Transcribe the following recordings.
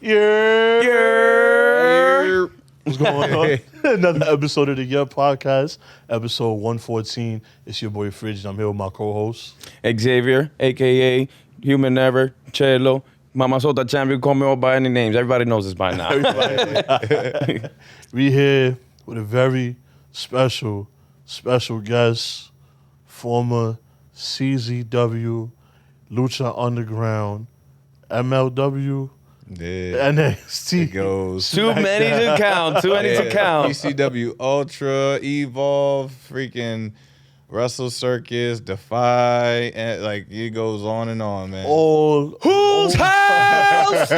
Yerrr. What's going on? Another episode of the Yerrr Podcast, episode 114. It's your boy Fridge, and I'm here with my co-host. Xavier, a.k.a. Human Never, Chelo, Mama Sota Champion, call me all by any names. Everybody knows this by now. We here with a very special guest, former CZW, Lucha Underground, MLW, NXT. It goes. Too many to count. ECW Ultra, Evolve, freaking Wrestle Circus, Defy, and like it goes on and on, man. Whose house?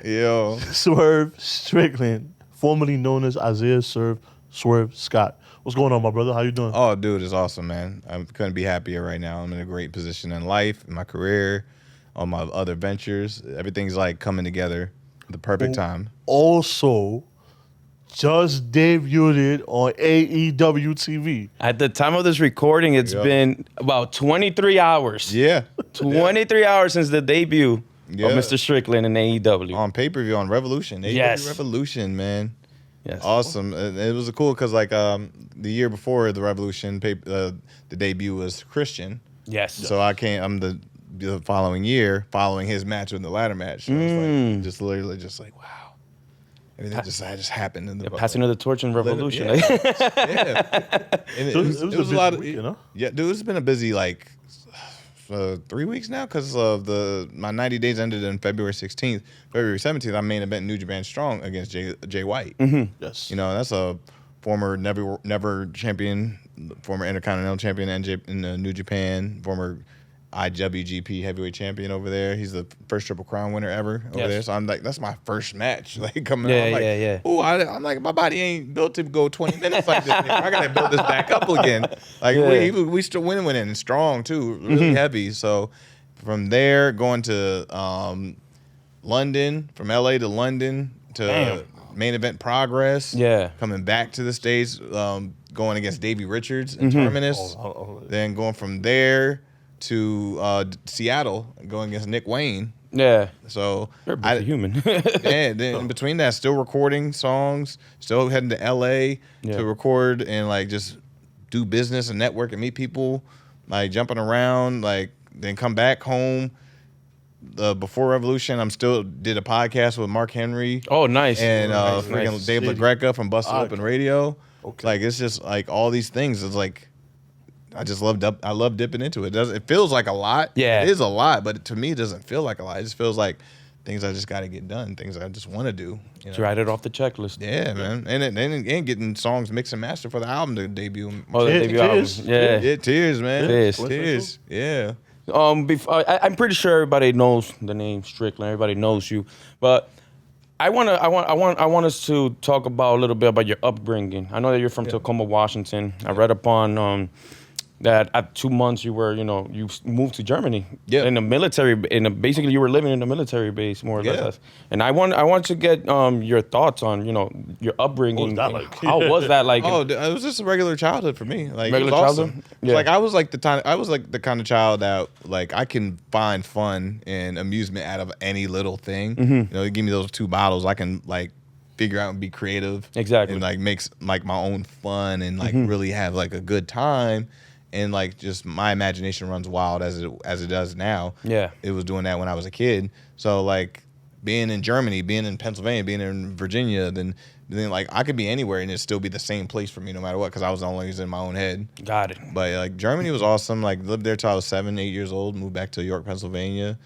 Yo. Swerve Strickland, formerly known as Isaiah Swerve Scott. What's going on, my brother? How you doing? Oh, dude, it's awesome, man. I couldn't be happier right now. I'm in a great position in life, in my career, on my other ventures. Everything's like coming together at the perfect time. Also, just debuted on AEW TV. At the time of this recording, it's been about 23 hours. Yeah. 23 hours since the debut of Mr. Strickland in AEW. On pay-per-view on Revolution. AEW Revolution, man. Yes. Awesome. It was cool because like the year before the Revolution, the debut was Christian. Yes. So I'm the following year, following his match with the ladder match. So it was like, just like, wow. Everything just happened. In the passing of the torch in Revolution. Yeah. And it was a lot of, week, Yeah, dude, it's been a busy 3 weeks now because of my 90 days ended on February 16th. February 17th, I main event New Japan Strong against Jay White. Mm-hmm. Yes. You know, that's a former never champion, former Intercontinental champion in New Japan, former IWGP heavyweight champion over there. He's the first Triple Crown winner ever over there. So I'm like, that's my first match. Coming out. I'm like, ooh, I'm like, my body ain't built to go 20 minutes like this. I gotta build this back up again. We still winning and strong too, really heavy. So from there, going to London, from LA to London to main event Progress. Yeah. Coming back to the States, going against Davey Richards in Terminus. Then going from there to Seattle, going against Nick Wayne. Yeah. So They're human. Then in between that, still recording songs, still heading to LA to record and just do business and network and meet people, jumping around, then come back home. Before Revolution, I'm still did a podcast with Mark Henry. Oh, nice. And nice. Dave LaGreca from Busted Open Radio. Okay. It's just all these things. It's I just love dipping into it. It feels like a lot. Yeah. It is a lot, but to me, it doesn't feel like a lot. It just feels like things I just got to get done, things I just want to do. Just write it off the checklist. Yeah, man. And getting songs mixed and mastered for the album to debut. Oh, the debut album. Yeah. Yeah, Tears, man. Tears. Yeah. I'm pretty sure everybody knows the name Strickland. Everybody knows you, but I want us to talk about a little bit about your upbringing. I know that you're from Tacoma, Washington. I read upon that at 2 months you were, you moved to Germany. Yeah. In the military, basically you were living in the military base more or less. And I want to get your thoughts on, your upbringing. What was that like? How was that like? Oh, it was just a regular childhood for me. Regular it was childhood? awesome. Yeah. I was the kind of child that I can find fun and amusement out of any little thing. Mm-hmm. You give me those 2 bottles, I can figure out and be creative. Exactly. And makes my own fun and really have a good time. And just my imagination runs wild as it does now. Yeah. It was doing that when I was a kid. So being in Germany, being in Pennsylvania, being in Virginia, then I could be anywhere and it'd still be the same place for me no matter what, because I was always in my own head. Got it. But Germany was awesome. Lived there till I was 7, 8 years old. Moved back to York, Pennsylvania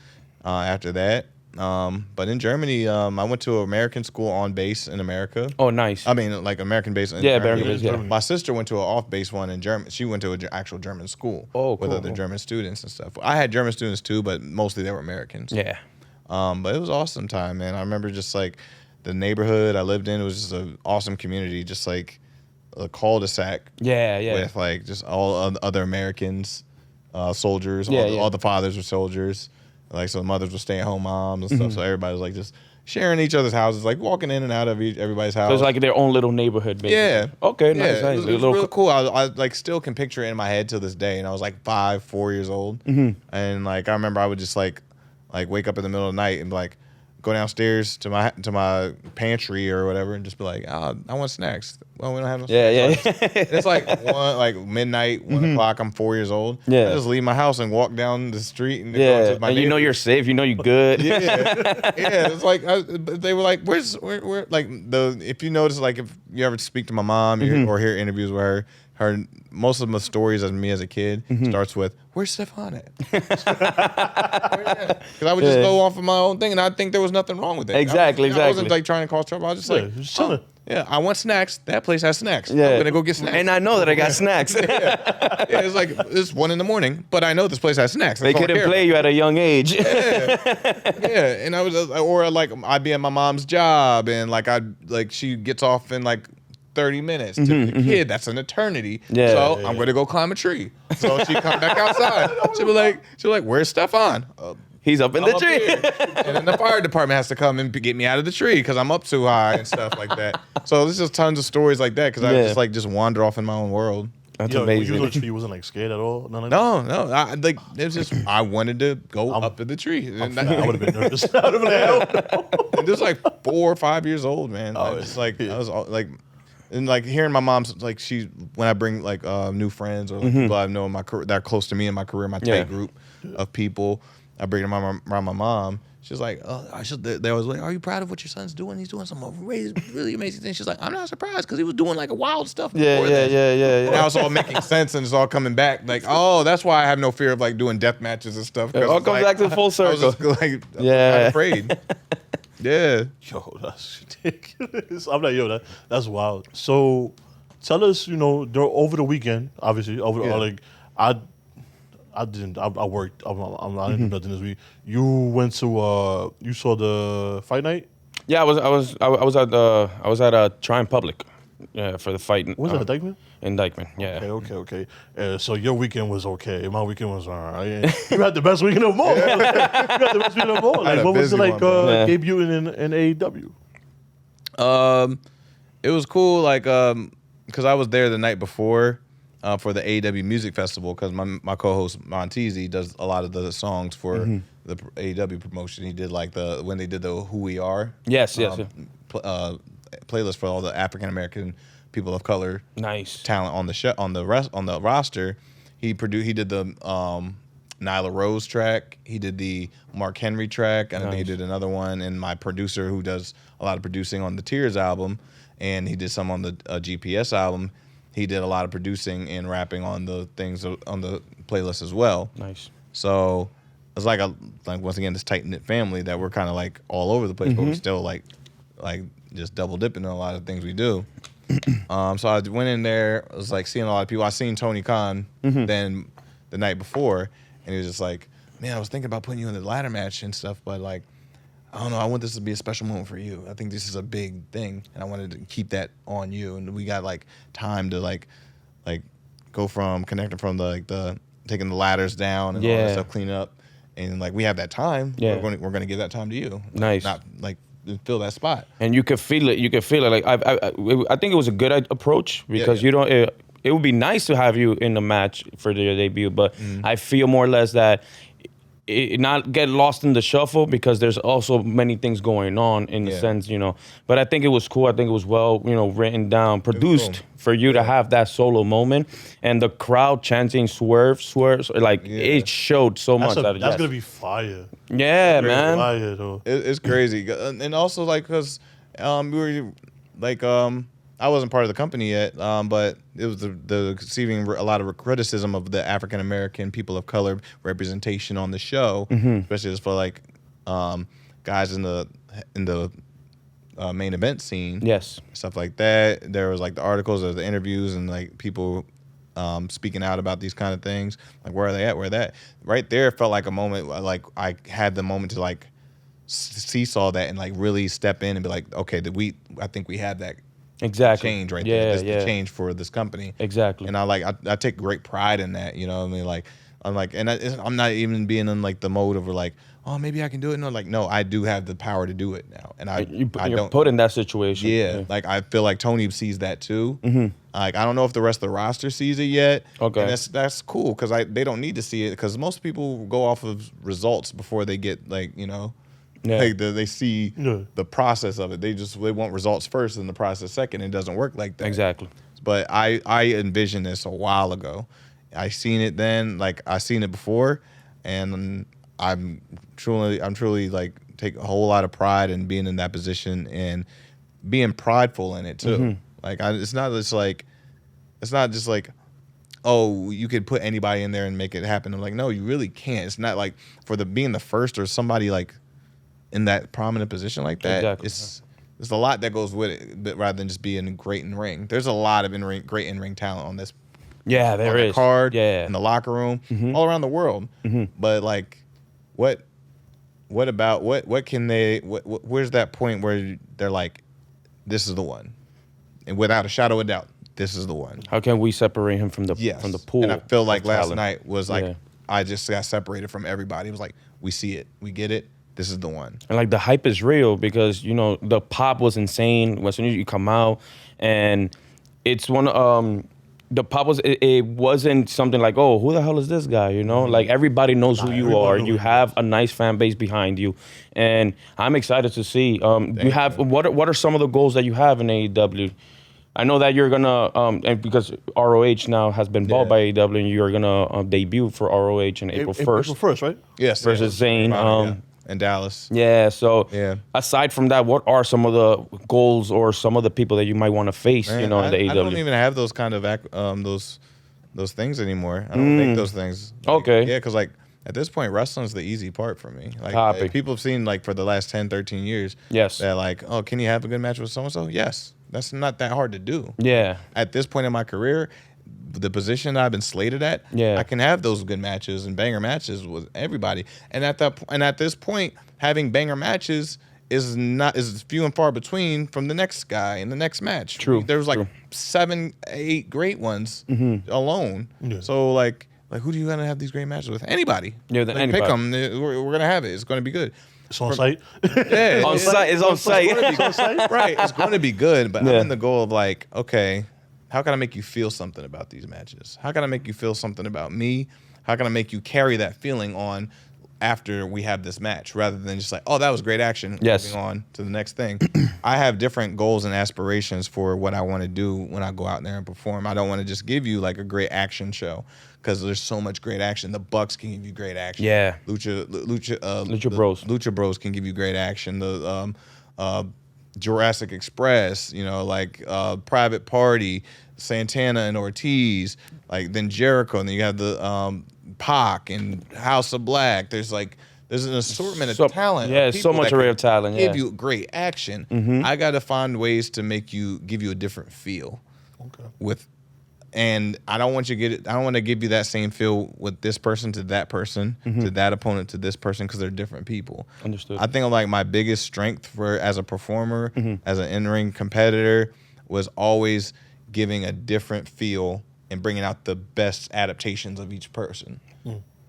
after that. But in Germany, I went to an American school on base in America. Oh, nice. I mean, American base. In American base, yeah. My sister went to an off-base one in Germany. She went to an actual German school with other German students and stuff. I had German students too, but mostly they were Americans. Yeah. But it was an awesome time, man. I remember just the neighborhood I lived in. It was just an awesome community, just a cul-de-sac. Yeah. With just all other Americans, soldiers. Yeah, all the fathers were soldiers. So the mothers were stay-at-home moms and stuff. So everybody was just sharing each other's houses, walking in and out of everybody's house. So it's their own little neighborhood, basically. Yeah. Okay, nice. It was really cool. I still can picture it in my head to this day. And I was 4 years old. Mm-hmm. And I remember I would just wake up in the middle of the night and be go downstairs to my pantry or whatever and just be like, I want snacks. Well, we don't have no snacks. Yeah. It's like midnight, 1 o'clock. I'm 4 years old. Yeah. I just leave my house and walk down the street and go Yeah, into my and you know neighborhood. you're safe. You know you're good. Yeah. It's like they were like, where like if you notice, like if you ever speak to my mom or hear interviews with her most of my stories as me as a kid starts with, where's Stefan at? Because I would just go off of my own thing, and I think there was nothing wrong with it. Exactly. I wasn't like trying to cause trouble. I was just like, just chilling. yeah, I want snacks. That place has snacks. Yeah. I'm gonna go get snacks. And I know that I got snacks. Yeah, it's like it's 1 a.m, but I know this place has snacks. They couldn't play you at a young age. Yeah, and I was, or like I'd be at my mom's job, and like she gets off in like 30 minutes. To the kid, that's an eternity. Yeah. So I'm gonna go climb a tree. So she come back outside. She'll be like, where's Stefan? He's up in I'm the up tree. here. And then the fire department has to come and get me out of the tree because I'm up too high and stuff like that. So there's just tons of stories like that because I just wander off in my own world. That's When amazing. you was on the tree, you wasn't like scared at all? None like No, it was just I wanted to go up in the tree. And I would have been nervous. I would have been like, hell no. and this was like 4 or 5 years old, man. Oh, I was like, I was like, and like hearing my mom's like when I bring like new friends or like people I know in my career that are close to me in my career, my tight group of people, I bring them around my mom. She's like, they always like, are you proud of what your son's doing? He's doing some really amazing things. She's like, I'm not surprised because he was doing like a wild stuff. Yeah. Now it's all making sense and it's all coming back. Like, oh, that's why I have no fear of like doing death matches and stuff. It all comes back to the full I was circle. just like, not afraid. Yeah. Yo, that's ridiculous. I'm like, yo, that's wild. So tell us, over the weekend, obviously, I didn't. I worked. I didn't do nothing this week. You went to. You saw the fight night. Yeah, I was at Tryon Public, for the fight. Was that Dykeman? In Dykeman, yeah. Okay. So your weekend was okay. My weekend was all right. You had the best weekend of all. You had the best weekend of all. had Like, a what was it busy like one, debuting in AEW? It was cool, like, because I was there the night before for the AEW Music Festival, because my co-host Montezi does a lot of the songs for the AEW promotion. He did like when they did the Who We Are. Yes. Playlist for all the African American people of color. Nice. Talent on the show, on the roster. He did the Nyla Rose track. He did the Mark Henry track, and I think he did another one. And my producer, who does a lot of producing on the Tears album, and he did some on the GPS album. He did a lot of producing and rapping on the things on the playlist as well. Nice. So it's like once again this tight knit family that we're kind of like all over the place, but we still like just double dipping in a lot of things we do. So I went in there. I was like seeing a lot of people. I seen Tony Khan then the night before, and he was just like, "Man, I was thinking about putting you in the ladder match and stuff, but like, I don't know. I want this to be a special moment for you. I think this is a big thing, and I wanted to keep that on you. And we got like time to like go from connecting from the taking the ladders down and all that stuff, clean up, and like we have that time. Yeah. We're gonna give that time to you. Nice. Not like fill that spot. And you could feel it. Like I think it was a good approach because you don't. It would be nice to have you in the match for your debut, but I feel more or less that it not get lost in the shuffle because there's also many things going on in the sense, But I think it was cool. I think it was well, written down, produced for you to have that solo moment, and the crowd chanting "Swerve," it showed so much. That's gonna be fire. Yeah, man. Fire though. It's crazy, and also like because we were like I wasn't part of the company yet, but it was the receiving a lot of criticism of the African American people of color representation on the show, especially just for like guys in the main event scene, stuff like that. There was like the articles, there was the interviews, and like people speaking out about these kind of things. Like where are they at? Where are they at? Right there felt like a moment. Like I had the moment to like seesaw that and like really step in and be like, okay, I think we have that. Exactly. Change right there. This the change for this company. Exactly. And I take great pride in that. You know what I mean? Like I'm like, and I'm not even being in like the mode of like, oh, maybe I can do it. No, I do have the power to do it now. And you're put in that situation. Yeah. Like I feel like Tony sees that too. Like I don't know if the rest of the roster sees it yet. Okay. And that's cool because they don't need to see it because most people go off of results before they get like Yeah. Like they see the process of it. They want results first and the process second. It doesn't work like that. Exactly. But I envisioned this a while ago. I seen it then, like I seen it before, and I'm truly like take a whole lot of pride in being in that position and being prideful in it too. Like it's not just like, oh, you could put anybody in there and make it happen. I'm like, no, you really can't. It's not like for being the first or somebody like in that prominent position like that. Exactly. There's a lot that goes with it, but rather than just being great in ring. There's a lot of great in ring talent on this. Yeah, there on is. the card, Yeah. in the locker room, all around the world. But like, what can they? Where's that point where they're like, this is the one, and without a shadow of a doubt, this is the one. How can we separate him from the pool? And I feel like last talent? night was like I just got separated from everybody. It was like we see it, we get it. This is the one. And like the hype is real because the pop was insane as soon as you come out, and it's the pop was it wasn't something like, oh, who the hell is this guy? Like everybody knows who you are. You have a nice fan base behind you, and I'm excited to see. You have what are some of the goals that you have in AEW? I know that you're gonna and because ROH now has been bought by AEW, and you're gonna debut for ROH in April 1st. April 1st, right? Yes. Versus Zayn. In Dallas. Yeah. So aside from that, what are some of the goals or some of the people that you might want to face? In the AEW. I don't even have those kind of those things anymore. I don't make those things. Okay. Yeah, because like at this point, wrestling's the easy part for me. Like Topic. people have seen like for the last 10, 13 years. Yes. They're like, oh, can you have a good match with so and so? Yes. That's not that hard to do. Yeah. At this point in my career, the position I've been slated at, I can have those good matches and banger matches with everybody. And at this point, having banger matches is few and far between from the next guy in the next match. True. There's like 7, 8 great ones alone. Yeah. So like who do you gonna have these great matches with? Anybody. Yeah, anybody. Pick them. We're gonna have it. It's gonna be good. It's on site. Yeah, it's on site. Right. It's going to be good, but I'm in the goal of like, okay, how can I make you feel something about these matches? How can I make you feel something about me? How can I make you carry that feeling on after we have this match, rather than just like, oh, that was great action. Yes. Moving on to the next thing. I have different goals and aspirations for what I want to do when I go out there and perform. I don't want to just give you like a great action show because there's so much great action. The Bucks can give you great action. Yeah. Lucha Bros. Lucha Bros can give you great action. The Jurassic Express, Private Party, Santana and Ortiz, like then Jericho, and then you have the Pac and House of Black. There's an assortment of talent. Yeah, so much array of talent. Give you great action. I got to find ways to give you a different feel. Okay. And I don't want to give you that same feel with this person to that person, to that opponent to this person, because they're different people. Understood. I think like my biggest strength as a performer, as an in-ring competitor, was always giving a different feel and bringing out the best adaptations of each person.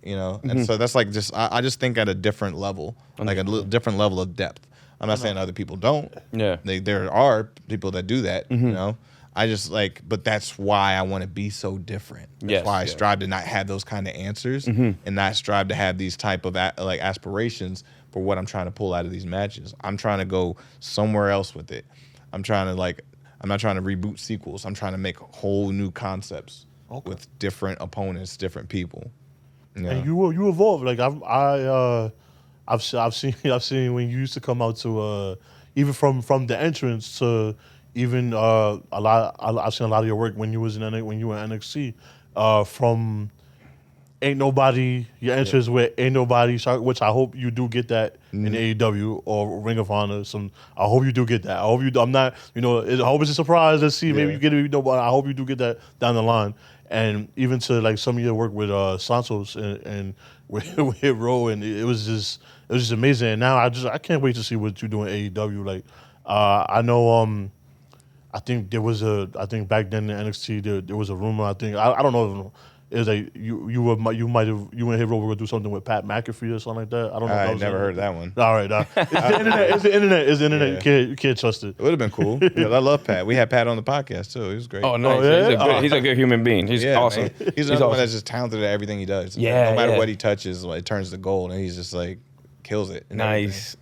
And so that's like I just think at a different level, like a different level of depth. I'm not saying other people don't. Yeah, there are people that do that. I just but that's why I want to be so different. That's why I strive to not have those kind of answers and not strive to have these type of aspirations for what I'm trying to pull out of these matches. I'm trying to go somewhere else with it. I'm not trying to reboot sequels. I'm trying to make whole new concepts with different opponents, different people. And you evolve. Like I've seen when you used to come out to even from the entrance to even I've seen a lot of your work when you were in NXT. From Ain't Nobody, your entrance with Ain't Nobody, which I hope you do get that in AEW or Ring of Honor. I hope you do get that. I hope you. I'm not. I hope it's a surprise. Let's see. Maybe you get it. But I hope you do get that down the line. And even to like some of your work with Santos and with Ro, and it was just amazing. And now I can't wait to see what you do in AEW. Like I know. I think back then in NXT there was a rumor. I don't know. It was like you and Hero were gonna do something with Pat McAfee or something like that. I don't know. I never heard that one. All right, it's the internet. Yeah. You can't trust it. It would have been cool. I love Pat. We had Pat on the podcast too. He was great. Oh, nice. He's a good human being. He's awesome. He's another one that's just talented at everything he does. No matter what he touches, it turns to gold, and he's just like kills it. And Nice.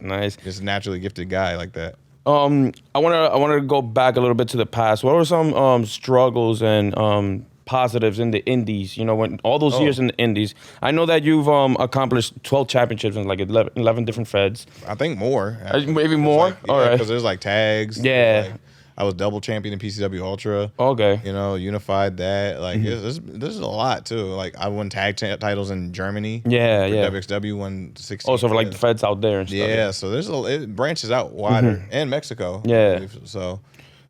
just naturally gifted guy like that. I wanna go back a little bit to the past. What were some struggles and positives in the indies? You know, when all those years in the indies, I know that you've accomplished 12 championships in like 11 different feds. I think more. Maybe more. Like, all right. Because there's like tags. Yeah. Like, I was double champion in PCW Ultra. Okay. You know, unified that. Like, this is a lot too. Like, I won tag titles in Germany. Yeah, for yeah. WXW, won 16. Also for like the feds out there and stuff. Yeah, so it branches out wider. And Mexico. Yeah. I believe, so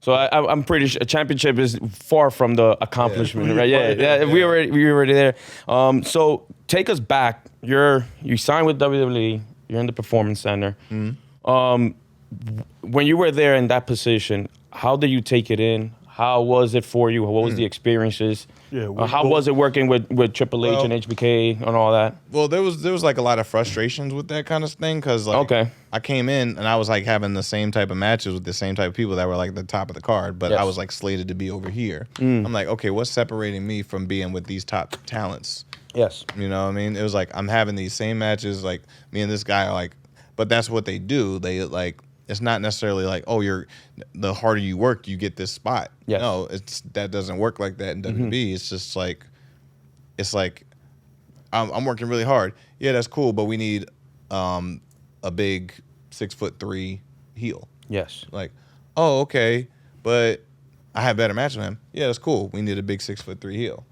I'm pretty sure a championship is far from the accomplishment, right? Yeah, we already there. So take us back. You signed with WWE. You're in the Performance Center. When you were there in that position, how did you take it in? How was it for you? What was the experiences? Yeah, how was it working with Triple H and HBK and all that? Well, there was like a lot of frustrations with that kind of thing because like I came in and I was like having the same type of matches with the same type of people that were like the top of the card, but I was like slated to be over here. I'm like, okay, what's separating me from being with these top talents? Yes. You know what I mean? It was like I'm having these same matches, like me and this guy are like, but that's what they do. They like, it's not necessarily like, oh, the harder you work, you get this spot. Yes. No, that doesn't work like that in WWE. It's just like, I'm working really hard. Yeah, that's cool, but we need a big 6'3" heel. Yes. Like, oh, okay, but I have better match with him. Yeah, that's cool. We need a big 6'3" heel.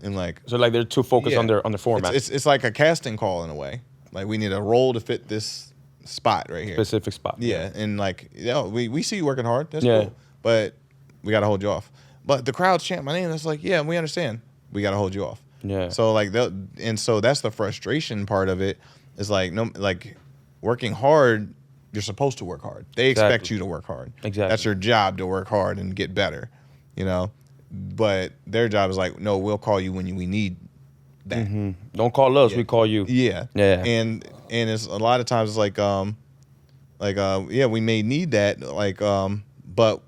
And like, so like they're too focused on their format. It's like a casting call in a way. Like we need a role to fit this spot right here. Specific spot. Yeah, and like, we see you working hard. That's cool. But we got to hold you off. But the crowd's chant my name. It's like, yeah, we understand. We got to hold you off. Yeah. So like, so that's the frustration part of it. Is like, no, like working hard. You're supposed to work hard. They expect you to work hard. Exactly. That's your job, to work hard and get better. You know, but their job is like, no, we'll call you when we need that. Don't call us, we call you. Yeah. Yeah. And it's a lot of times it's like yeah, we may need that, like but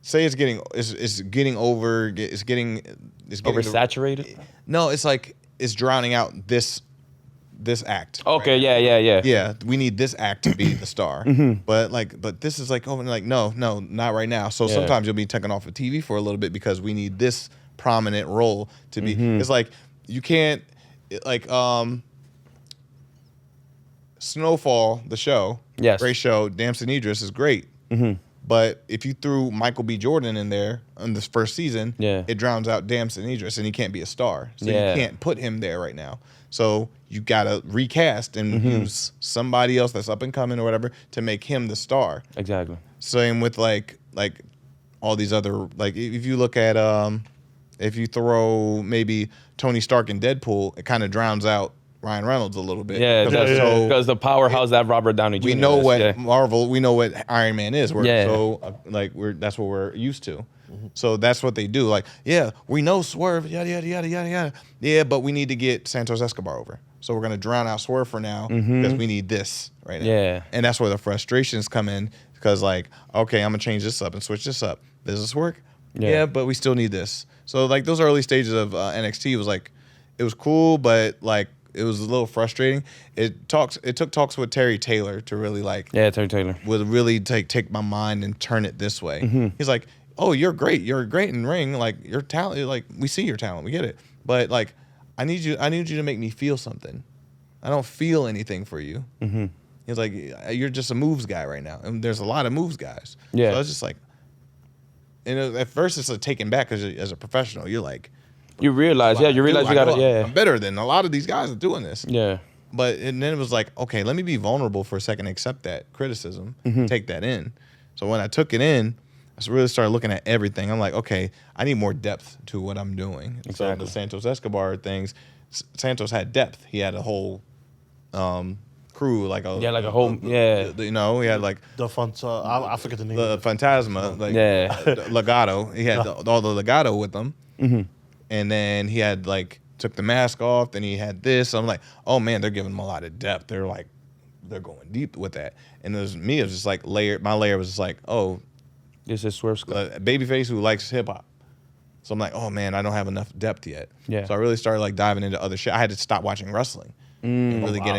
say it's getting Oversaturated? No, it's like it's drowning out this act. Okay, right? yeah. Yeah, we need this act to be the star. But this is like, oh, like no, not right now. So sometimes you'll be taken off of TV for a little bit because we need this prominent role to be. It's like you can't like Snowfall, the show, great show. Damson Idris is great, but if you threw Michael B. Jordan in there in this first season, it drowns out Damson Idris, and he can't be a star. So you can't put him there right now. So you gotta recast and use somebody else that's up and coming or whatever to make him the star. Exactly. Same with like all these other, like if you look at if you throw maybe Tony Stark in Deadpool, it kind of drowns out Ryan Reynolds a little bit. Yeah, because the powerhouse that Robert Downey Jr. We know what is. Marvel, we know what Iron Man is. So like that's what we're used to. So that's what they do. Like, yeah, we know Swerve, yada yada yada yada yada. Yeah, but we need to get Santos Escobar over. So we're gonna drown out Swerve for now because we need this right now. Yeah, and that's where the frustrations come in because like, okay, I'm gonna change this up and switch this up. Does this work? Yeah, but we still need this. So like those early stages of NXT was like, it was cool, but like it was a little frustrating. It took talks with Terry Taylor to really like. Yeah, Terry Taylor would really take my mind and turn it this way. He's like, oh, you're great in ring. Like your talent, like we see your talent, we get it. But like, I need you to make me feel something. I don't feel anything for you. He's like, you're just a moves guy right now, and there's a lot of moves guys. Yeah, so I was just like, and at first it's like taken back as a professional. You're like, you realize you gotta, I'm better than a lot of these guys are doing this. Yeah. And then it was like, okay, let me be vulnerable for a second, accept that criticism, take that in. So when I took it in, I really started looking at everything. I'm like, okay, I need more depth to what I'm doing. Exactly. So the Santos Escobar things, Santos had depth. He had a whole crew, like a whole you know, he had like the I forget the name. The Phantasma, like Legato. He had all the Legato with them, and then he had like took the mask off. Then he had this. I'm like, oh man, they're giving him a lot of depth. They're going deep with that. And it was just like layered. My layer was just like, oh, this is Swerve Strickland, a babyface who likes hip hop. So I'm like, oh man, I don't have enough depth yet. Yeah. So I really started like diving into other shit. I had to stop watching wrestling and really get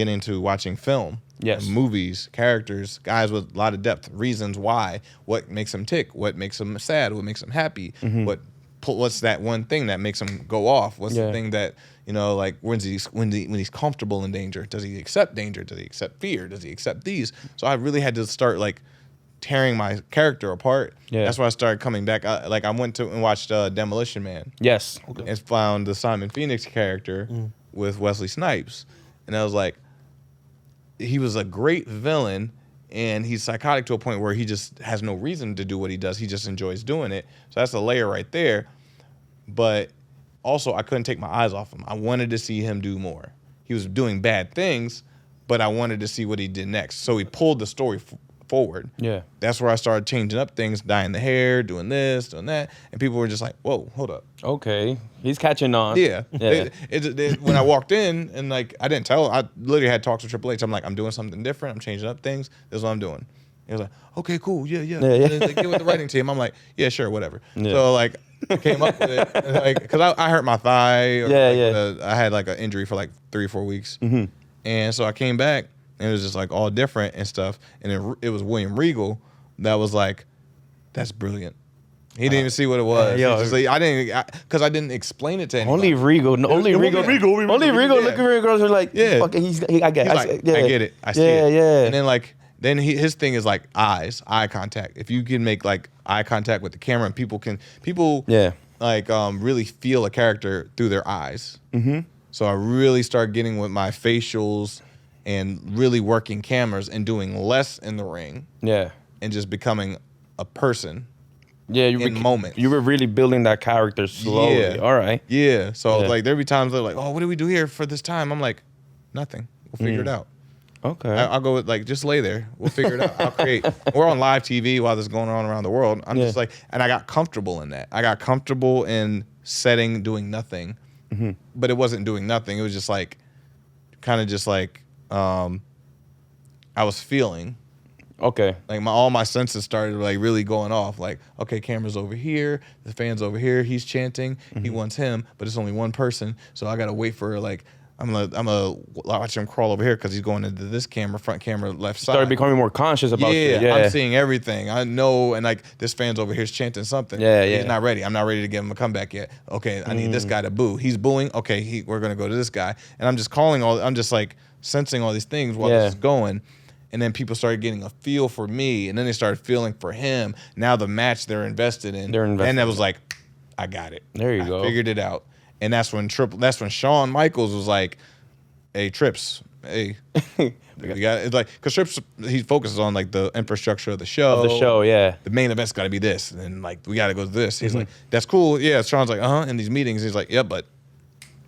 into watching film. Yes. Movies, characters, guys with a lot of depth, reasons why, what makes them tick, what makes them sad, what makes them happy, what's that one thing that makes him go off? What's the thing that, like when he's comfortable in danger? Does he accept danger? Does he accept fear? Does he accept these? So I really had to start like tearing my character apart. Yeah. That's why I started coming back. I went to and watched Demolition Man. Yes. And found the Simon Phoenix character with Wesley Snipes. And I was like, he was a great villain, and he's psychotic to a point where he just has no reason to do what he does. He just enjoys doing it. So that's a layer right there. But also, I couldn't take my eyes off him. I wanted to see him do more. He was doing bad things, but I wanted to see what he did next. So he pulled the story forward. Yeah. That's where I started changing up things, dyeing the hair, doing this, doing that. And people were just like, whoa, hold up. Okay. He's catching on. Yeah. When I walked in and like, I didn't tell, I literally had talks with Triple H. I'm like, I'm doing something different. I'm changing up things. This is what I'm doing. He was like, okay, cool. Yeah. And they get with the writing team. I'm like, yeah, sure, whatever. Yeah. So like, I came up with it. Like, because I hurt my thigh. I had like an injury for like 3 or 4 weeks. Mm-hmm. And so I came back. And it was just like all different and stuff. And it was William Regal that was like, that's brilliant. He didn't even see what it was. Because I didn't explain it to anyone. Only Regal. Only Regal looking at girls are like, fuck it, I get it. I get it. I see it. Yeah. And then his thing is like eye contact. If you can make like eye contact with the camera and people really feel a character through their eyes. Mm-hmm. So I really started getting with my facials and really working cameras and doing less in the ring. Yeah. And just becoming a person. Yeah, in moments. You were really building that character slowly. Yeah. All right. Yeah. So like there'd be times they're like, oh, what do we do here for this time? I'm like, nothing. We'll figure it out. Okay. I'll go with like, just lay there. We'll figure it out. I'll create. We're on live TV while this is going on around the world. I'm just like, and I got comfortable in that. I got comfortable in doing nothing. Mm-hmm. But it wasn't doing nothing. It was just like, kind of just like, I was feeling. Okay. Like all my senses started like really going off. Like, okay, camera's over here, the fan's over here, he's chanting, he wants him, but it's only one person, so I gotta wait for like I'm gonna watch him crawl over here because he's going into this camera, front camera, left side. Started becoming more conscious about it. Yeah, I'm seeing everything. I know, and like this fan's over here is chanting something. Yeah. He's not ready. I'm not ready to give him a comeback yet. Okay, I need this guy to boo. He's booing. Okay, we're gonna go to this guy, and I'm just I'm just like sensing all these things while this is going. And then people started getting a feel for me, and then they started feeling for him. Now the match they're invested in. And that was like, I got it. There you go. I figured it out. And that's when Shawn Michaels was like, hey, Trips, hey. We got it's like, because Trips, he focuses on like the infrastructure of the show. The main event's got to be this. And then like, we got to go to this. He's like, that's cool. Yeah. Shawn's like, in these meetings. He's like, yeah, but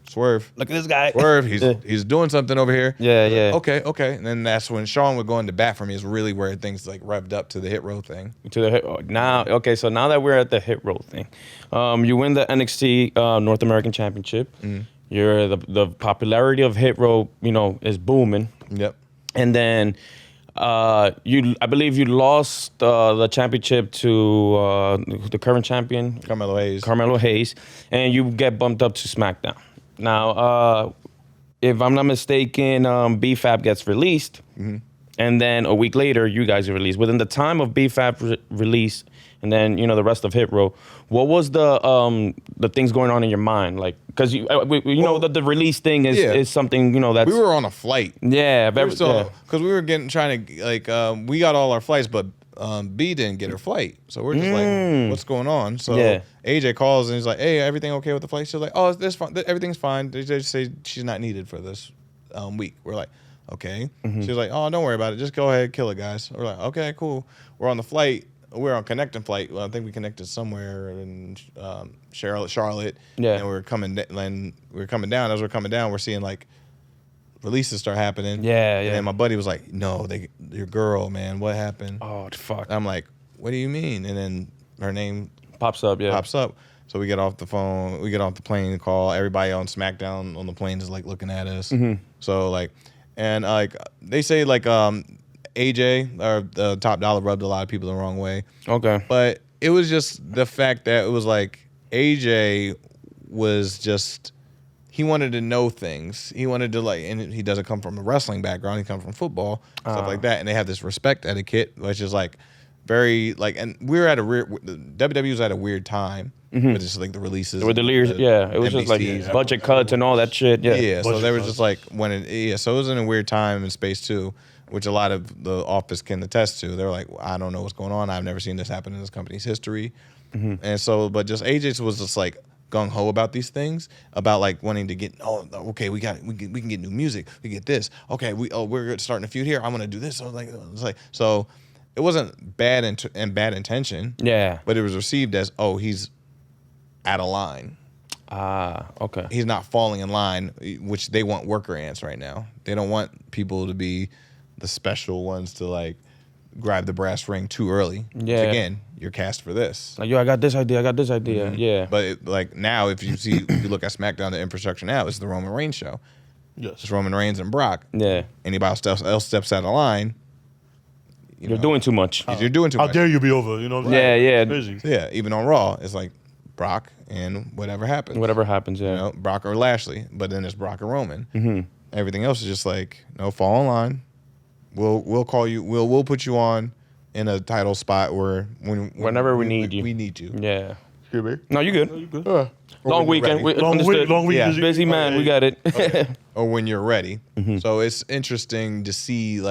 Swerve. Look at this guy. Swerve. He's doing something over here. Yeah. Okay. And then that's when Shawn would go into bat for me. Is really where things like revved up to the hit row thing. So now that we're at the hit row thing, you win the NXT North American Championship. You're the popularity of hit row, is booming. Yep. And then I believe you lost the championship to the current champion, Carmelo Hayes, and you get bumped up to SmackDown. Now, if I'm not mistaken, BFAB gets released, and then a week later, you guys are released. Within the time of BFAB release, and then the rest of Hit Row, what was the things going on in your mind? Like, because the release thing is something that's we were on a flight. Yeah, because we were trying to like we got all our flights, but B didn't get her flight, so we're just like, what's going on? So AJ calls and he's like, hey, everything okay with the flight? She's like, oh, this fine. Everything's fine. They just say she's not needed for this week. We're like, okay. She's like, oh, don't worry about it. Just go ahead, kill it, guys. We're like, okay, cool. We're on the flight. We're on connecting flight. Well, I think we connected somewhere in Charlotte. Yeah. And we were coming down. As we're coming down, we're seeing like releases start happening. Yeah. And my buddy was like, no, your girl, man, what happened? Oh, fuck. I'm like, what do you mean? And then her name pops up. So we get off the phone, we get off the plane call. Everybody on SmackDown on the plane is like looking at us. So like, and like they say like AJ or Top Dollar rubbed a lot of people the wrong way. Okay. But it was just the fact that it was like AJ was just, he wanted to know things. He wanted to and he doesn't come from a wrestling background. He comes from football, stuff like that. And they have this respect etiquette, which is like very and we're at WWE was at a weird time with just like the releases with the leaders. Yeah, it was just like budget cuts and all that shit. Yeah, yeah. So there was just like so it was in a weird time and space too, which a lot of the office can attest to. They're like, I don't know what's going on. I've never seen this happen in this company's history. And so, but just AJ was just like gung ho about these things, about like wanting to get, okay, we can get new music, we get this. Okay, we're starting a feud here. I'm gonna do this. So so it wasn't bad and bad intention. Yeah, but it was received as he's out of line. Okay. He's not falling in line, which they want worker ants right now. They don't want people to be the special ones to like grab the brass ring too early. Yeah. Which again, you're cast for this. Like, yo, I got this idea. Yeah. But like now, if you look at SmackDown, the infrastructure now, it's the Roman Reigns show. Yes. It's Roman Reigns and Brock. Yeah. Anybody else steps out of line, you're doing too much. You're doing too much. How dare you be over? You know what I'm Yeah, saying? yeah. It's crazy. Yeah, even on Raw, it's like Brock and whatever happens. Whatever happens, yeah. You know, Brock or Lashley, but then it's Brock or Roman. Mm-hmm. Everything else is just like, no, fall in line. We'll call you. We'll put you on in a title spot where whenever we need you. We need you. Yeah. Here, babe. No, you good. You good? Long weekend. Long week. Yeah. Busy man. We got it. Okay. Or when you're ready. Mm-hmm. So it's interesting to see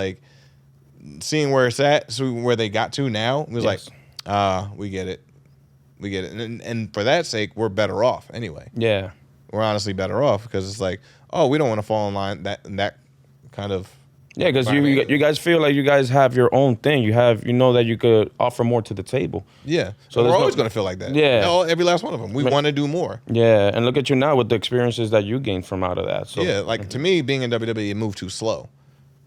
seeing where it's at, so where they got to now. It was we get it. We get it. And for that sake, we're better off anyway. Yeah. We're honestly better off because it's like, we don't want to fall in line that kind of. Yeah, because you guys feel like you guys have your own thing. You know that you could offer more to the table. Yeah. So we're always going to feel like that. Yeah. Every last one of them. We want to do more. Yeah, and look at you now with the experiences that you gained from out of that. So yeah, to me, being in WWE, it moved too slow.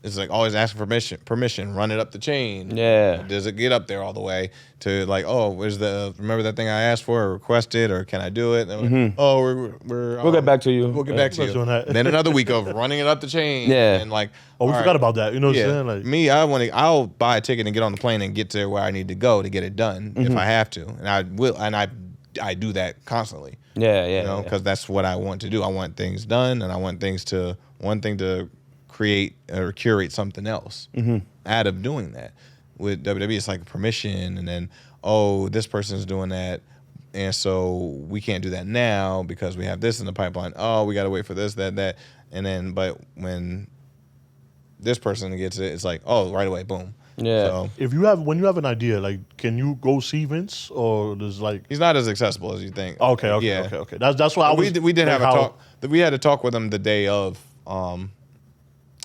It's like always asking for permission, run it up the chain. Yeah. Does it get up there all the way to like, remember that thing I asked for or requested, or can I do it? And we'll get back to you. We'll get back to you. And then another week of running it up the chain. Yeah. And like, we forgot about that. You know what I'm saying? Like me, I'll buy a ticket and get on the plane and get to where I need to go to get it done if I have to, and I will, and I do that constantly. Yeah, you know, because that's what I want to do. I want things done, and I want things to create or curate something else out of doing that. With WWE, it's like permission, and then this person's doing that, and so we can't do that now because we have this in the pipeline. We got to wait for this, that, and then but when this person gets it, it's like right away, boom. Yeah. So, when you have an idea, like, can you go see Vince, or does like he's not as accessible as you think. Okay. That's why we did have a talk. We had a talk with him the day of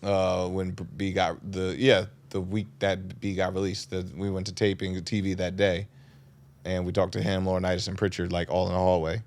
when B got the week that B got released. We went to taping TV that day, and we talked to him, Laurinaitis, and Pritchard like all in the hallway,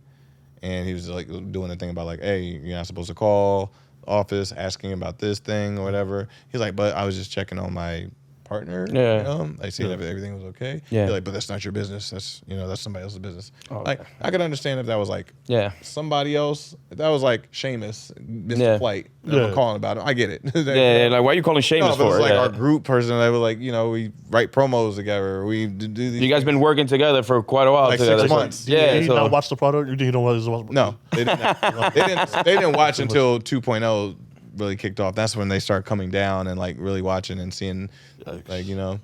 and he was like doing a thing about like, hey, you're not supposed to call office asking about this thing or whatever. He's like, but I was just checking on my partner. Yeah. I see that everything was okay. Yeah. He's like, but that's not your business. That's that's somebody else's business. Oh, like I could understand if that was like somebody else. If that was like Sheamus, Mr. Flight. We're calling about him. I get it. Like why are you calling Sheamus but for? It's like our group person. They were like, we write promos together. We do these. You guys been working together for quite a while. Like together. 6 months. Did you not watch the product? You don't watch? No, they didn't. They didn't watch until 2.0 really kicked off. That's when they start coming down and like really watching and seeing, like So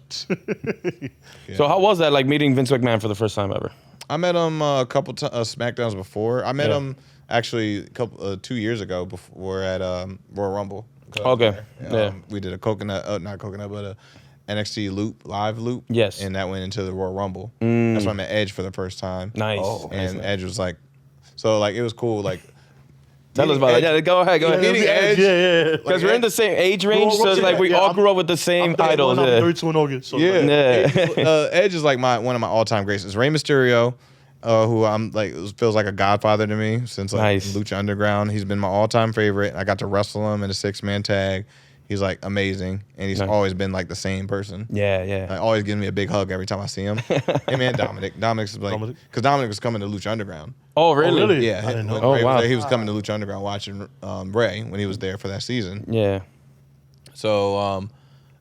how was that, like meeting Vince McMahon for the first time ever? I met him a couple SmackDowns before. I met him actually 2 years ago before at Royal Rumble. Okay. We did a not coconut, but a NXT live loop. Yes. And that went into the Royal Rumble. That's when I met Edge for the first time. Nice. And Edge was like, so like it was cool. Like, tell us about it. Yeah, go ahead. Meeting Edge. Yeah. Because we're in the same age range, so it's like we all grew up with the same idols. I'm 32 in August. So Edge is like one of my all-time greats. It's Rey Mysterio, who I'm like feels like a godfather to me since like Lucha Underground. He's been my all-time favorite. I got to wrestle him in a 6-man tag. He's like amazing, and he's always been like the same person. Yeah. Like always giving me a big hug every time I see him. Him and Dominic. Dominic's like because Dominic was coming to Lucha Underground. Oh really? Yeah. I didn't know. Oh wow. He was coming to Lucha Underground watching Ray when he was there for that season. Yeah. So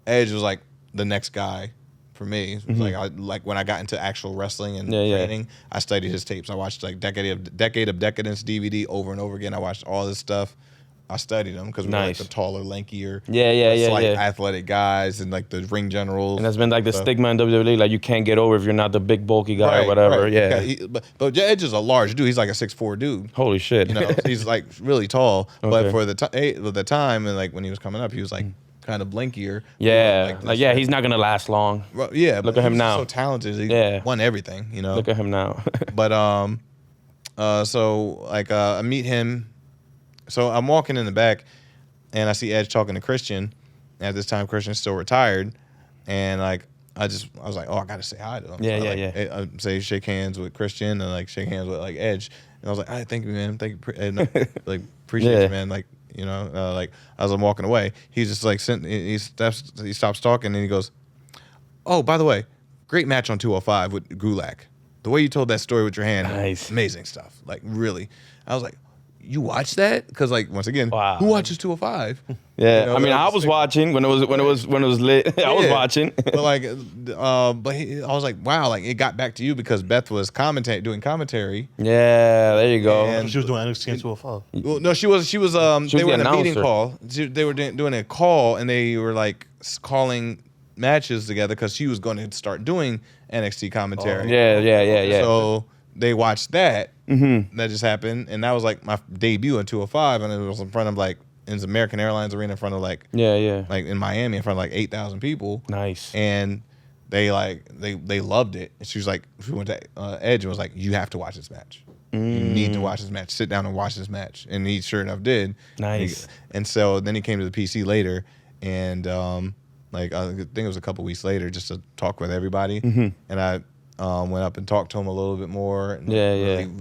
Edge was like the next guy for me. It was like when I got into actual wrestling and training, I studied his tapes. I watched like Decade of Decadence DVD over and over again. I watched all this stuff. I studied them because we were like the taller, lankier, athletic guys and like the ring generals. And that's been like the stigma in WWE, like you can't get over if you're not the big bulky guy or whatever. Right. Yeah. But Edge is a large dude. He's like a 6'4" dude. Holy shit. You know, he's like really tall. But for the time and like when he was coming up, he was like kind of blankier. Yeah. He's not gonna last long. Well, yeah. Look at him now. So talented. He won everything, you know. Look at him now. But I meet him. So I'm walking in the back, and I see Edge talking to Christian. At this time, Christian's still retired, and like I was like, oh, I gotta say hi to him. I shake hands with Christian and like shake hands with like Edge, and I was like, all right, thank you, man, thank you, and, like appreciate you, man, like you know, like as I'm walking away, he's just like he stops talking, and he goes, oh, by the way, great match on 205 with Gulak. The way you told that story with your hand, amazing stuff, like really. I was like, you watched that? Because like once again, who watches 205? Yeah, you know, I mean, I was watching when it was lit. I was watching. But like, I was like, wow, like it got back to you because Beth was doing commentary. Yeah, there you go. And she was doing NXT and 205. Well, no, she was. They were in a meeting call. They were doing a call, and they were like calling matches together because she was going to start doing NXT commentary. Yeah. So they watched that. Mm-hmm. That just happened, and that was like my debut in 205, and it was in front of like in the American Airlines Arena in front of like like in Miami in front of like 8,000 people. Nice. And they loved it. And she went to Edge and was like, you have to watch this match. You need to watch this match. Sit down and watch this match. And he sure enough did. Nice. And so then he came to the PC later, and I think it was a couple weeks later just to talk with everybody, and I went up and talked to him a little bit more. And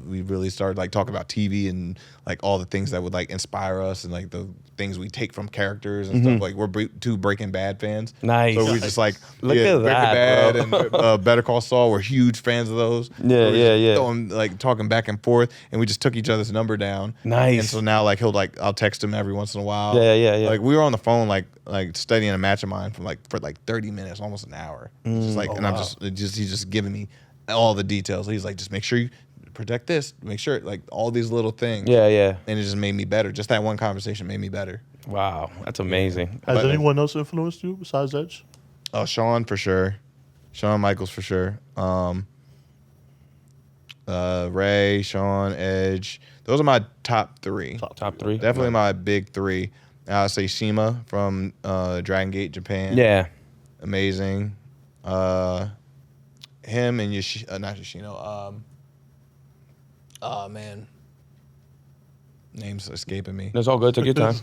we really started like talking about TV and like all the things that would like inspire us and like the things we take from characters and stuff. Like we're two Breaking Bad fans. Nice. So we just like look at Breaking that, Bad bro. and Better Call Saul. We're huge fans of those. Throwing, like talking back and forth, and we just took each other's number down. Nice. And so now like I'll text him every once in a while. Yeah. Like we were on the phone like studying a match of mine for 30 minutes, almost an hour. Just like he's just giving me all the details. He's like, just make sure you protect this, make sure like all these little things. Yeah. And it just made me better. Just that one conversation made me better. Wow, that's amazing. Has anyone else influenced you besides Edge? Oh, Shawn for sure. Shawn Michaels for sure. Ray, Shawn, Edge. Those are my top three. Top three. Definitely my big three. I'll say Shima from Dragon Gate, Japan. Yeah. Amazing. Him and not Yoshino. Oh man, names escaping me. That's all good. Take your time.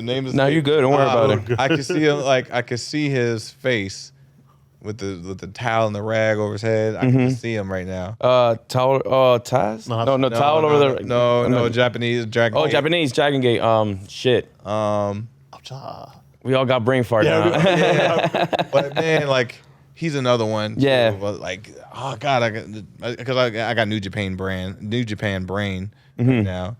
names. No, you're good. Don't worry about it. I could see him. Like I could see his face with the towel and the rag over his head. I can see him right now. Towel. Taz? No, towel over the. No, Japanese Dragon. Oh, Japanese Dragon Gate. Shit. We all got brain fart now. But man, like. He's another one. Yeah. Too, but like, oh God, I got New Japan brain right now.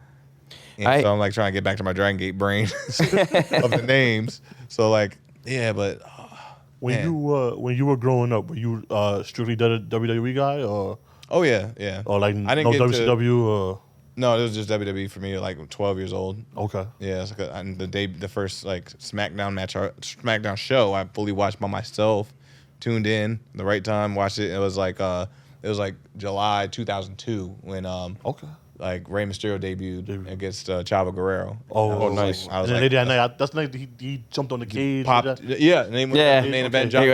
And so I'm like trying to get back to my Dragon Gate brain of the names. So like, yeah, but when you were growing up, were you strictly WWE guy or? Oh yeah. Or like I didn't get WCW or? No, it was just WWE for me. Like 12 years old. Okay. Yeah, it's like the first like SmackDown show I fully watched by myself. Tuned in the right time, watched it. It was like July 2002 when like Rey Mysterio debuted against Chavo Guerrero. Oh, nice. I was like, that's the night he jumped on the cage. Popped, main event jump.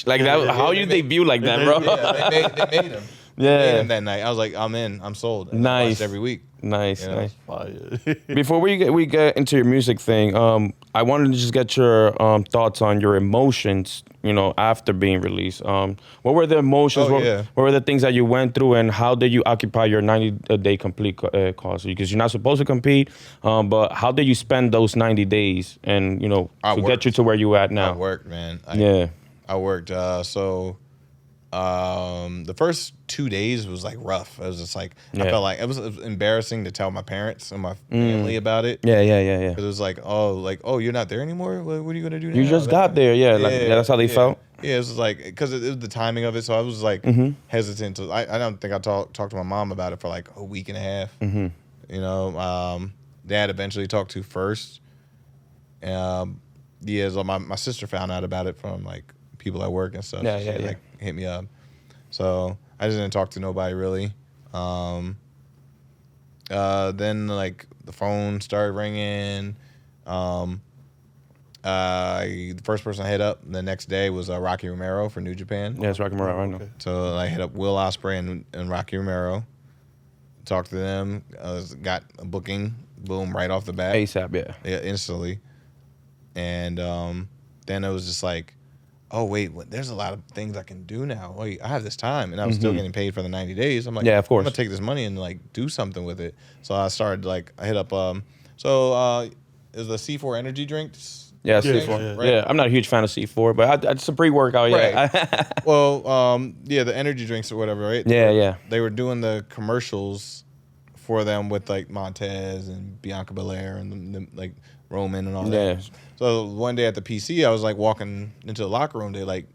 Like that. How you debut like that, bro? Yeah, they made him. Yeah. Made him that night. I was like, I'm in. I'm sold. And I watched every week. Nice. Fire. Before we get into your music thing, I wanted to just get your thoughts on your emotions, after being released. What were the emotions? What were the things that you went through, and how did you occupy your 90-day complete course? Because you're not supposed to compete, but how did you spend those 90 days and, get you to where you at now? I worked, man. I worked. The first 2 days was like rough. It was just like I felt like it was embarrassing to tell my parents and my family about it. Yeah. It was like, oh, you're not there anymore. What are you gonna do now? You just got there, that's how they felt. Yeah, it was like because it was the timing of it, so I was like hesitant to. I don't think I talked to my mom about it for like a week and a half. You know, Dad eventually talked to first. Yeah, so my sister found out about it from like people at work and stuff. Yeah, She, yeah. like hit me up. So I just didn't talk to nobody really. Then like the phone started ringing. The first person I hit up the next day was Rocky Romero for New Japan. Yeah, it's Rocky Morale right now. Okay. So I hit up Will Ospreay and Rocky Romero. Talked to them. Got a booking. Boom, right off the bat. ASAP, yeah. Yeah, instantly. And then it was just like, oh, wait, there's a lot of things I can do now. Wait, I have this time. And I was still getting paid for the 90 days. I'm like, yeah, of course. I'm going to take this money and like do something with it. So I started I hit up, it was the C4 energy drinks. Yeah, Yeah, C4. yeah. Yeah, I'm not a huge fan of C4, but it's a pre-workout, yeah. Right. Well, yeah, the energy drinks or whatever, right? Yeah. They were doing the commercials for them with like Montez and Bianca Belair and the like Roman and all that. Yeah. So one day at the PC, I was like walking into the locker room to like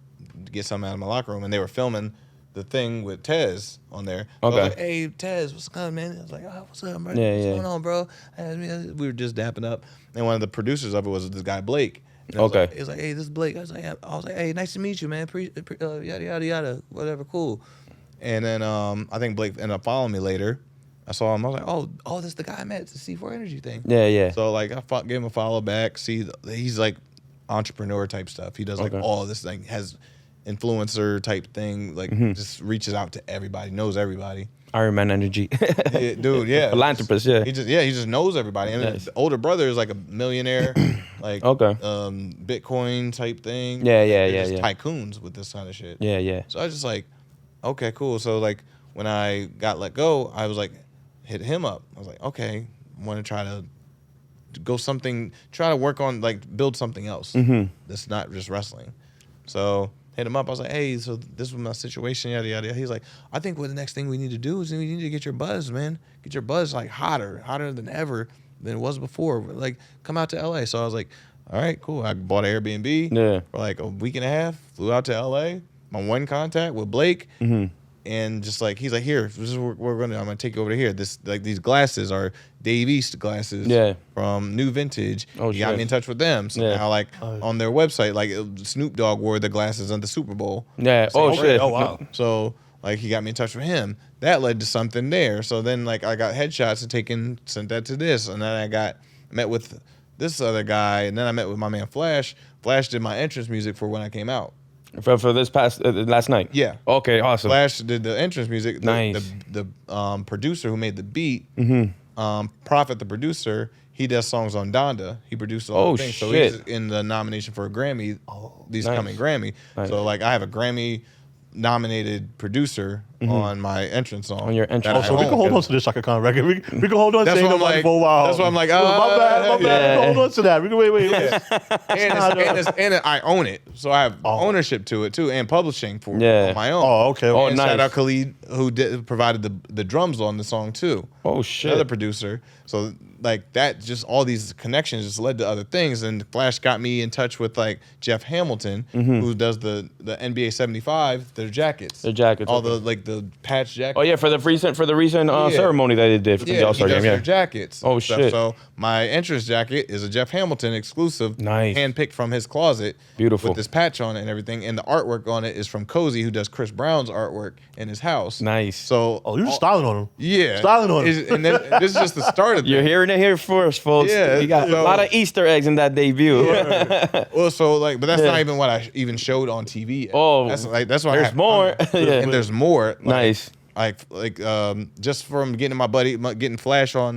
get something out of my locker room, and they were filming the thing with Tez on there. So I was Okay. like, hey, Tez, what's going on, man? I was like, oh, what's up, bro? Yeah, what's yeah. going on, bro? We were just dapping up. And one of the producers of it was this guy, Blake. And I was Okay. like, he was like, hey, this is Blake. I was like, hey, nice to meet you, man. Yada, yada, yada. Whatever, cool. And then I think Blake ended up following me later. I saw him. I was like, oh, this is the guy I met. It's the C4 Energy thing. Yeah. So like I gave him a follow back. See, he's like entrepreneur type stuff. He does like Okay. all this thing. Has influencer type thing. Like just reaches out to everybody. Knows everybody. Iron Man energy. Yeah, dude. Yeah. Philanthropist, yeah. He just knows everybody. And Nice. the older brother is like a millionaire, like Okay. Bitcoin type thing. Yeah, They're yeah. just tycoons with this kind of shit. Yeah. So I was just like, okay, cool. So like when I got let go, I was like, hit him up. I was like, okay, I want to try to try to work on like build something else that's not just wrestling. So hit him up. I was like, hey, so this was my situation, yada yada. He's like, I think what the next thing we need to do is we need to get your buzz, man. Get your buzz like hotter than ever than it was before. Like come out to LA. So I was like, all right, cool. I bought an Airbnb for like a week and a half. Flew out to LA. My one contact with Blake. And just like he's like, here, this is what we're gonna. I'm gonna take you over to here. This like these glasses are Dave East glasses, from New Vintage. Oh, he got me in touch with them. So now like on their website, like Snoop Dogg wore the glasses on the Super Bowl. Yeah. Oh Same shit. Oh wow. So like he got me in touch with him. That led to something there. So then like I got headshots and sent that to this, and then I met with this other guy, and then I met with my man Flash. Flash did my entrance music for when I came out. For this past last night. Yeah. Okay. Awesome. Flash did the entrance music. Nice. The producer who made the beat, Prophet, the producer, he does songs on Donda. He produced all the things. So shit. he's in the nomination for a Grammy, these Nice. coming Grammy. Nice. So like I have a Grammy nominated producer on my entrance song. On your entrance that I So we can own. hold on to this Shaka Khan record. We can hold on to That's Ain't what I'm Nobody like- for a while. that's what I'm like, my bad. yeah. We can hold on to that. We can wait. And I own it, so I have ownership to it too, and publishing for on my own. Oh, okay. Oh, And nice. shout out Khalid, who provided the drums on the song too. Oh shit. Another producer. So like that, just all these connections just led to other things. And Flash got me in touch with like Jeff Hamilton, who does the NBA 75, their jackets. Their jackets, All okay. the patch jackets. Oh yeah, for the recent Yeah. ceremony that they did for the Yeah, All-Star he does game. their Yeah. jackets. Oh, and stuff. shit. So my entrance jacket is a Jeff Hamilton exclusive, Nice. handpicked from his closet. Beautiful. With this patch on it and everything. And the artwork on it is from Cozy, who does Chris Brown's artwork in his house. Nice. So Oh, you're styling on him. yeah, Styling on him. And then this is just the start of You're it. hearing it here first, folks. Yeah, You got so- a lot of Easter eggs in that debut. Well, so like, but that's Yeah. not even what I even showed on TV yet. Oh, that's why I there's have more. fun. Yeah. And there's more. Like, Nice. Just from getting getting Flash on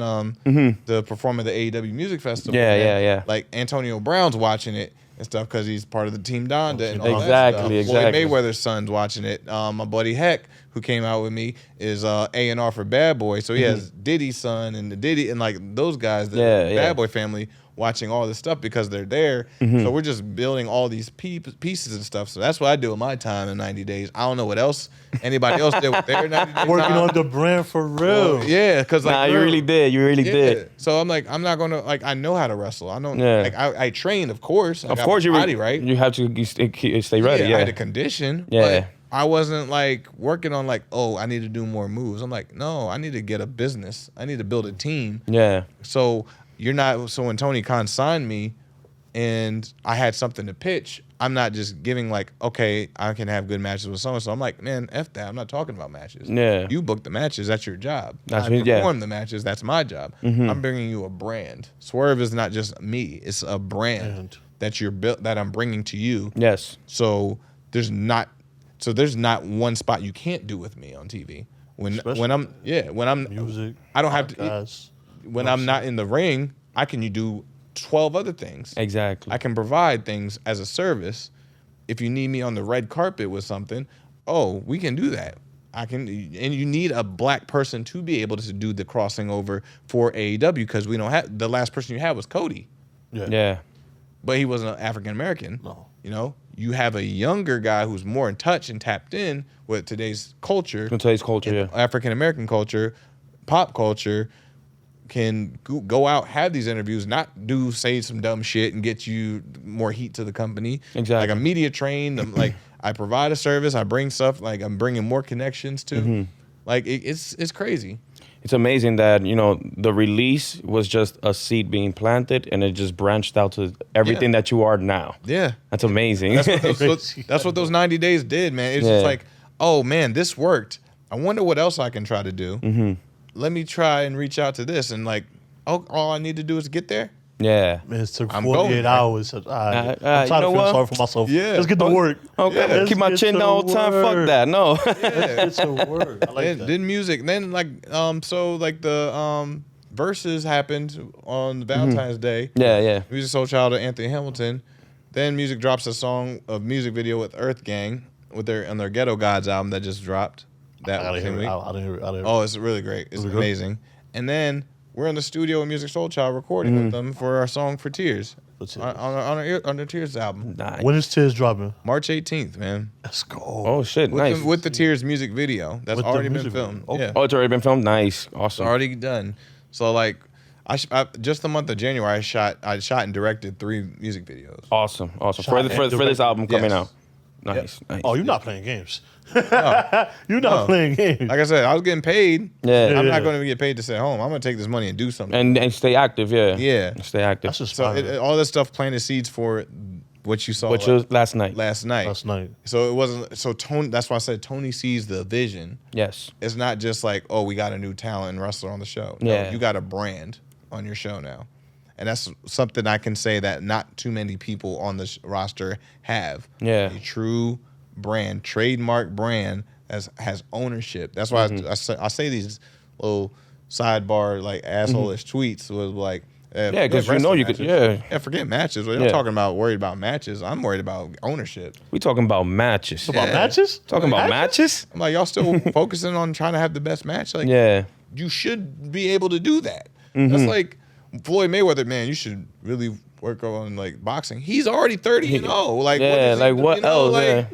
the performing at the AEW Music Festival. Yeah, man, yeah. Like Antonio Brown's watching it and stuff because he's part of the Team Donda and all Exactly, that stuff. exactly. Floyd Mayweather's son's watching it. My buddy Heck, who came out with me, is A&R for Bad Boy. So he has Diddy's son and the Diddy and like those guys, the Yeah, yeah. Bad Boy family watching all this stuff because they're there. So we're just building all these pieces and stuff. So that's what I do with my time in 90 days. I don't know what else anybody else did with their 90 days. Working on the brand for real. Well, yeah, because like you really did. You really did. So I'm like, I'm not gonna like. I know how to wrestle. I don't. Yeah. Like I train, of course. Of course, you body right. You have to stay ready. I Yeah. had to condition. Yeah. But I wasn't like working on like, oh, I need to do more moves. I'm like, no, I need to get a business. I need to build a team. Yeah. So you're not. So when Tony Khan signed me, and I had something to pitch, I'm not just giving like, okay, I can have good matches with so and so. I'm like, man, F that. I'm not talking about matches. Yeah. You book the matches. That's your job. That's I me, yeah. perform the matches. That's my job. I'm bringing you a brand. Swerve is not just me. It's a brand that you're built that I'm bringing to you. Yes. So there's not one spot you can't do with me on TV. When I'm Music, I don't have to. podcasts. When I'm not in the ring, I can do 12 other things. Exactly. I can provide things as a service. If you need me on the red carpet with something, oh, we can do that. I can, and you need a black person to be able to do the crossing over for AEW because we don't have the last person you had was Cody, Yeah. but he wasn't African American. No. You know, you have a younger guy who's more in touch and tapped in with today's culture, Yeah. African American culture, pop culture. Can go out, have these interviews, not say some dumb shit and get you more heat to the company. Exactly. Like I'm media trained. I'm like I provide a service. I bring stuff. Like I'm bringing more connections to. Like it's crazy. It's amazing that, you know, the release was just a seed being planted and it just branched out to everything that you are now. Yeah, That's amazing. that's what those 90 days did, man. It's just like, oh man, this worked. I wonder what else I can try to do. Let me try and reach out to this and like, oh, all I need to do is get there. Yeah. Man, it took I'm 48 going. hours. I'm you trying know to feel what? sorry for myself. Yeah. Let's get to work. Okay. Let's Keep my get chin to down all the time. Fuck work. that. No. Let's get to work. I like that. Then music. Then like so like the verses happened on Valentine's Day. Yeah. Music Soul Child of Anthony Hamilton. Then music drops a music video with Earth Gang on their Ghetto Gods album that just dropped. That I same week. didn't hear it. Oh, it's really great. It's Was it good? amazing. And then we're in the studio with Music Soul Child recording with them for our song For Tears. For Tears. On the Tears album. Nice. When is Tears dropping? March 18th, man. Let's go. Oh, shit. With, Nice. with the Tears music video. That's With the already been music video. filmed. Okay. Yeah. Oh, it's already been filmed? Nice. It's Awesome. already done. So like I just the month of January I shot and directed 3 music videos. Awesome. Shot For and this directed. album coming Yes. out. Nice. Nice. Oh, you're not playing games. You're not playing games. Like I said, I was getting paid. Yeah. I'm Yeah. not going to get paid to sit home. I'm going to take this money and do something. And stay active, yeah. Yeah. Stay active. That's just So fine. all this stuff planted seeds for what you saw Which was last night. last night. Last night. So it wasn't. So Tony. That's why I said Tony sees the vision. Yes. It's not just like, oh, we got a new talent and wrestler on the show. No, Yeah. you got a brand on your show now, and that's something I can say that not too many people on this roster have. Yeah. A true brand, trademark brand has ownership. That's why I say these little sidebar like asshole-ish tweets was like. Yeah, 'cause you know you could- yeah. Forget matches. We're Yeah. not talking about worried about matches. I'm worried about ownership. We talking about matches. About Yeah. matches? Talking about matches? I'm like, y'all still focusing on trying to have the best match? Like, Yeah. you should be able to do that. That's like Floyd Mayweather, man. You should really work on like boxing. He's already 30-0. Like, Yeah, like what else? Yeah.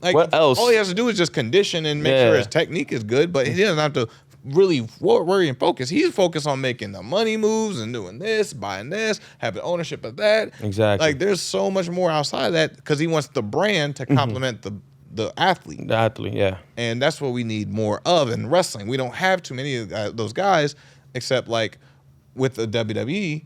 Like, What else? All he has to do is just condition and make Yeah. sure his technique is good, but he doesn't have to really worry and focus. He's focused on making the money moves and doing this, buying this, having ownership of that. Exactly. Like, there's so much more outside of that because he wants the brand to complement the athlete. The athlete, yeah. And that's what we need more of in wrestling. We don't have too many of those guys, except like with the WWE,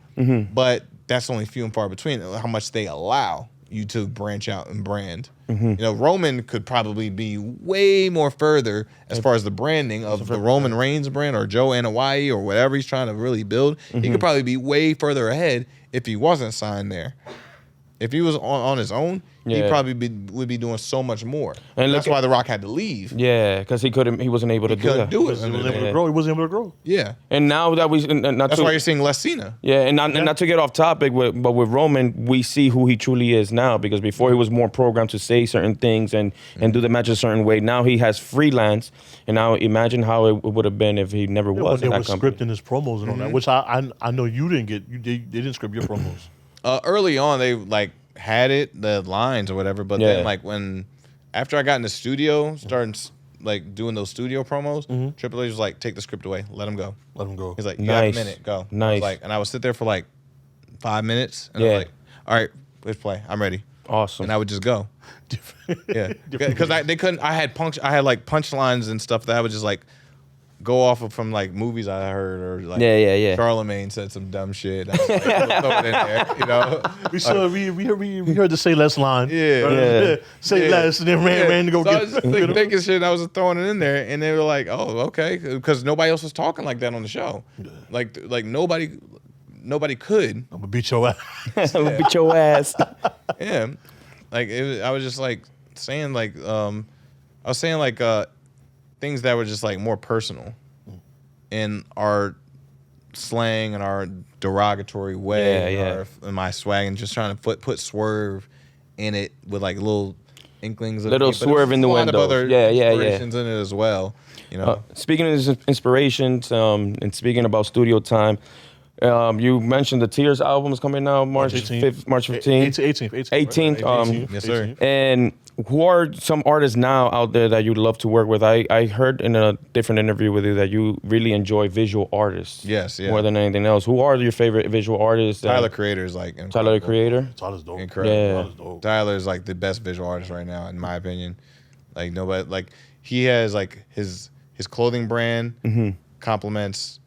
but that's only few and far between how much they allow you to branch out and brand. You know, Roman could probably be way more further as far as the branding of the Roman Reigns brand or Joe Anoa'i or whatever he's trying to really build. He could probably be way further ahead if he wasn't signed there. If he was on his own, he probably would be doing so much more. And that's why The Rock had to leave. Yeah, because he wasn't able to do that. He wasn't able to grow. He wasn't able to grow. Yeah. And now that that's why you're seeing less Cena. Yeah, and not to get off topic, but with Roman, we see who he truly is now, because before he was more programmed to say certain things and do the match a certain way. Now he has freelance, and now imagine how it would have been if he never was in that company. They were scripting his promos and all that, which I know you didn't get. They didn't script your promos. Early on, they like had the lines or whatever, but then like after I got in the studio, started like doing those studio promos, Triple H was like, take the script away, let him go. He's like, you got a minute, go. Nice. And I would sit there for like 5 minutes, and I was like, all right, let's play. I'm ready. Awesome. And I would just go. Yeah, because they couldn't. I had like punchlines and stuff that I would just like go off of from like movies I heard, or like Charlemagne said some dumb shit. I was like, throw it in there, you know. We heard the say less line. Say less, and then ran to go get. I was just thinking shit. And I was throwing it in there, and they were like, "Oh, okay," because nobody else was talking like that on the show. Like nobody could. I'm gonna beat your ass. I'm gonna beat your ass. Yeah, like I was just like saying like things that were just like more personal in our slang and our derogatory way, in my swag, and just trying to put Swerve in it with like little inklings of little Swerve in the window. Inspirations in it as well. You know, speaking of inspirations, and speaking about studio time. You mentioned the Tears album is coming out March 15th. 18th. Yes, sir. And who are some artists now out there that you'd love to work with? I heard in a different interview with you that you really enjoy visual artists. Yes, yeah. More than anything else. Who are your favorite visual artists? Tyler Creator is like incredible. Tyler the Creator? Tyler's dope. Incredible. Yeah. Tyler's dope. Tyler is like the best visual artist right now, in my opinion. Like nobody, like he has like his clothing brand complements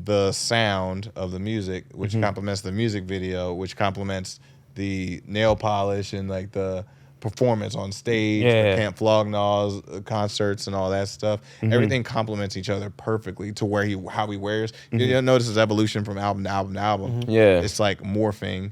the sound of the music, which complements the music video, which complements the nail polish and like the performance on stage, the Camp Flognaws concerts and all that stuff. Everything complements each other perfectly to where how he wears. You'll notice his evolution from album to album to album. Yeah, it's like morphing,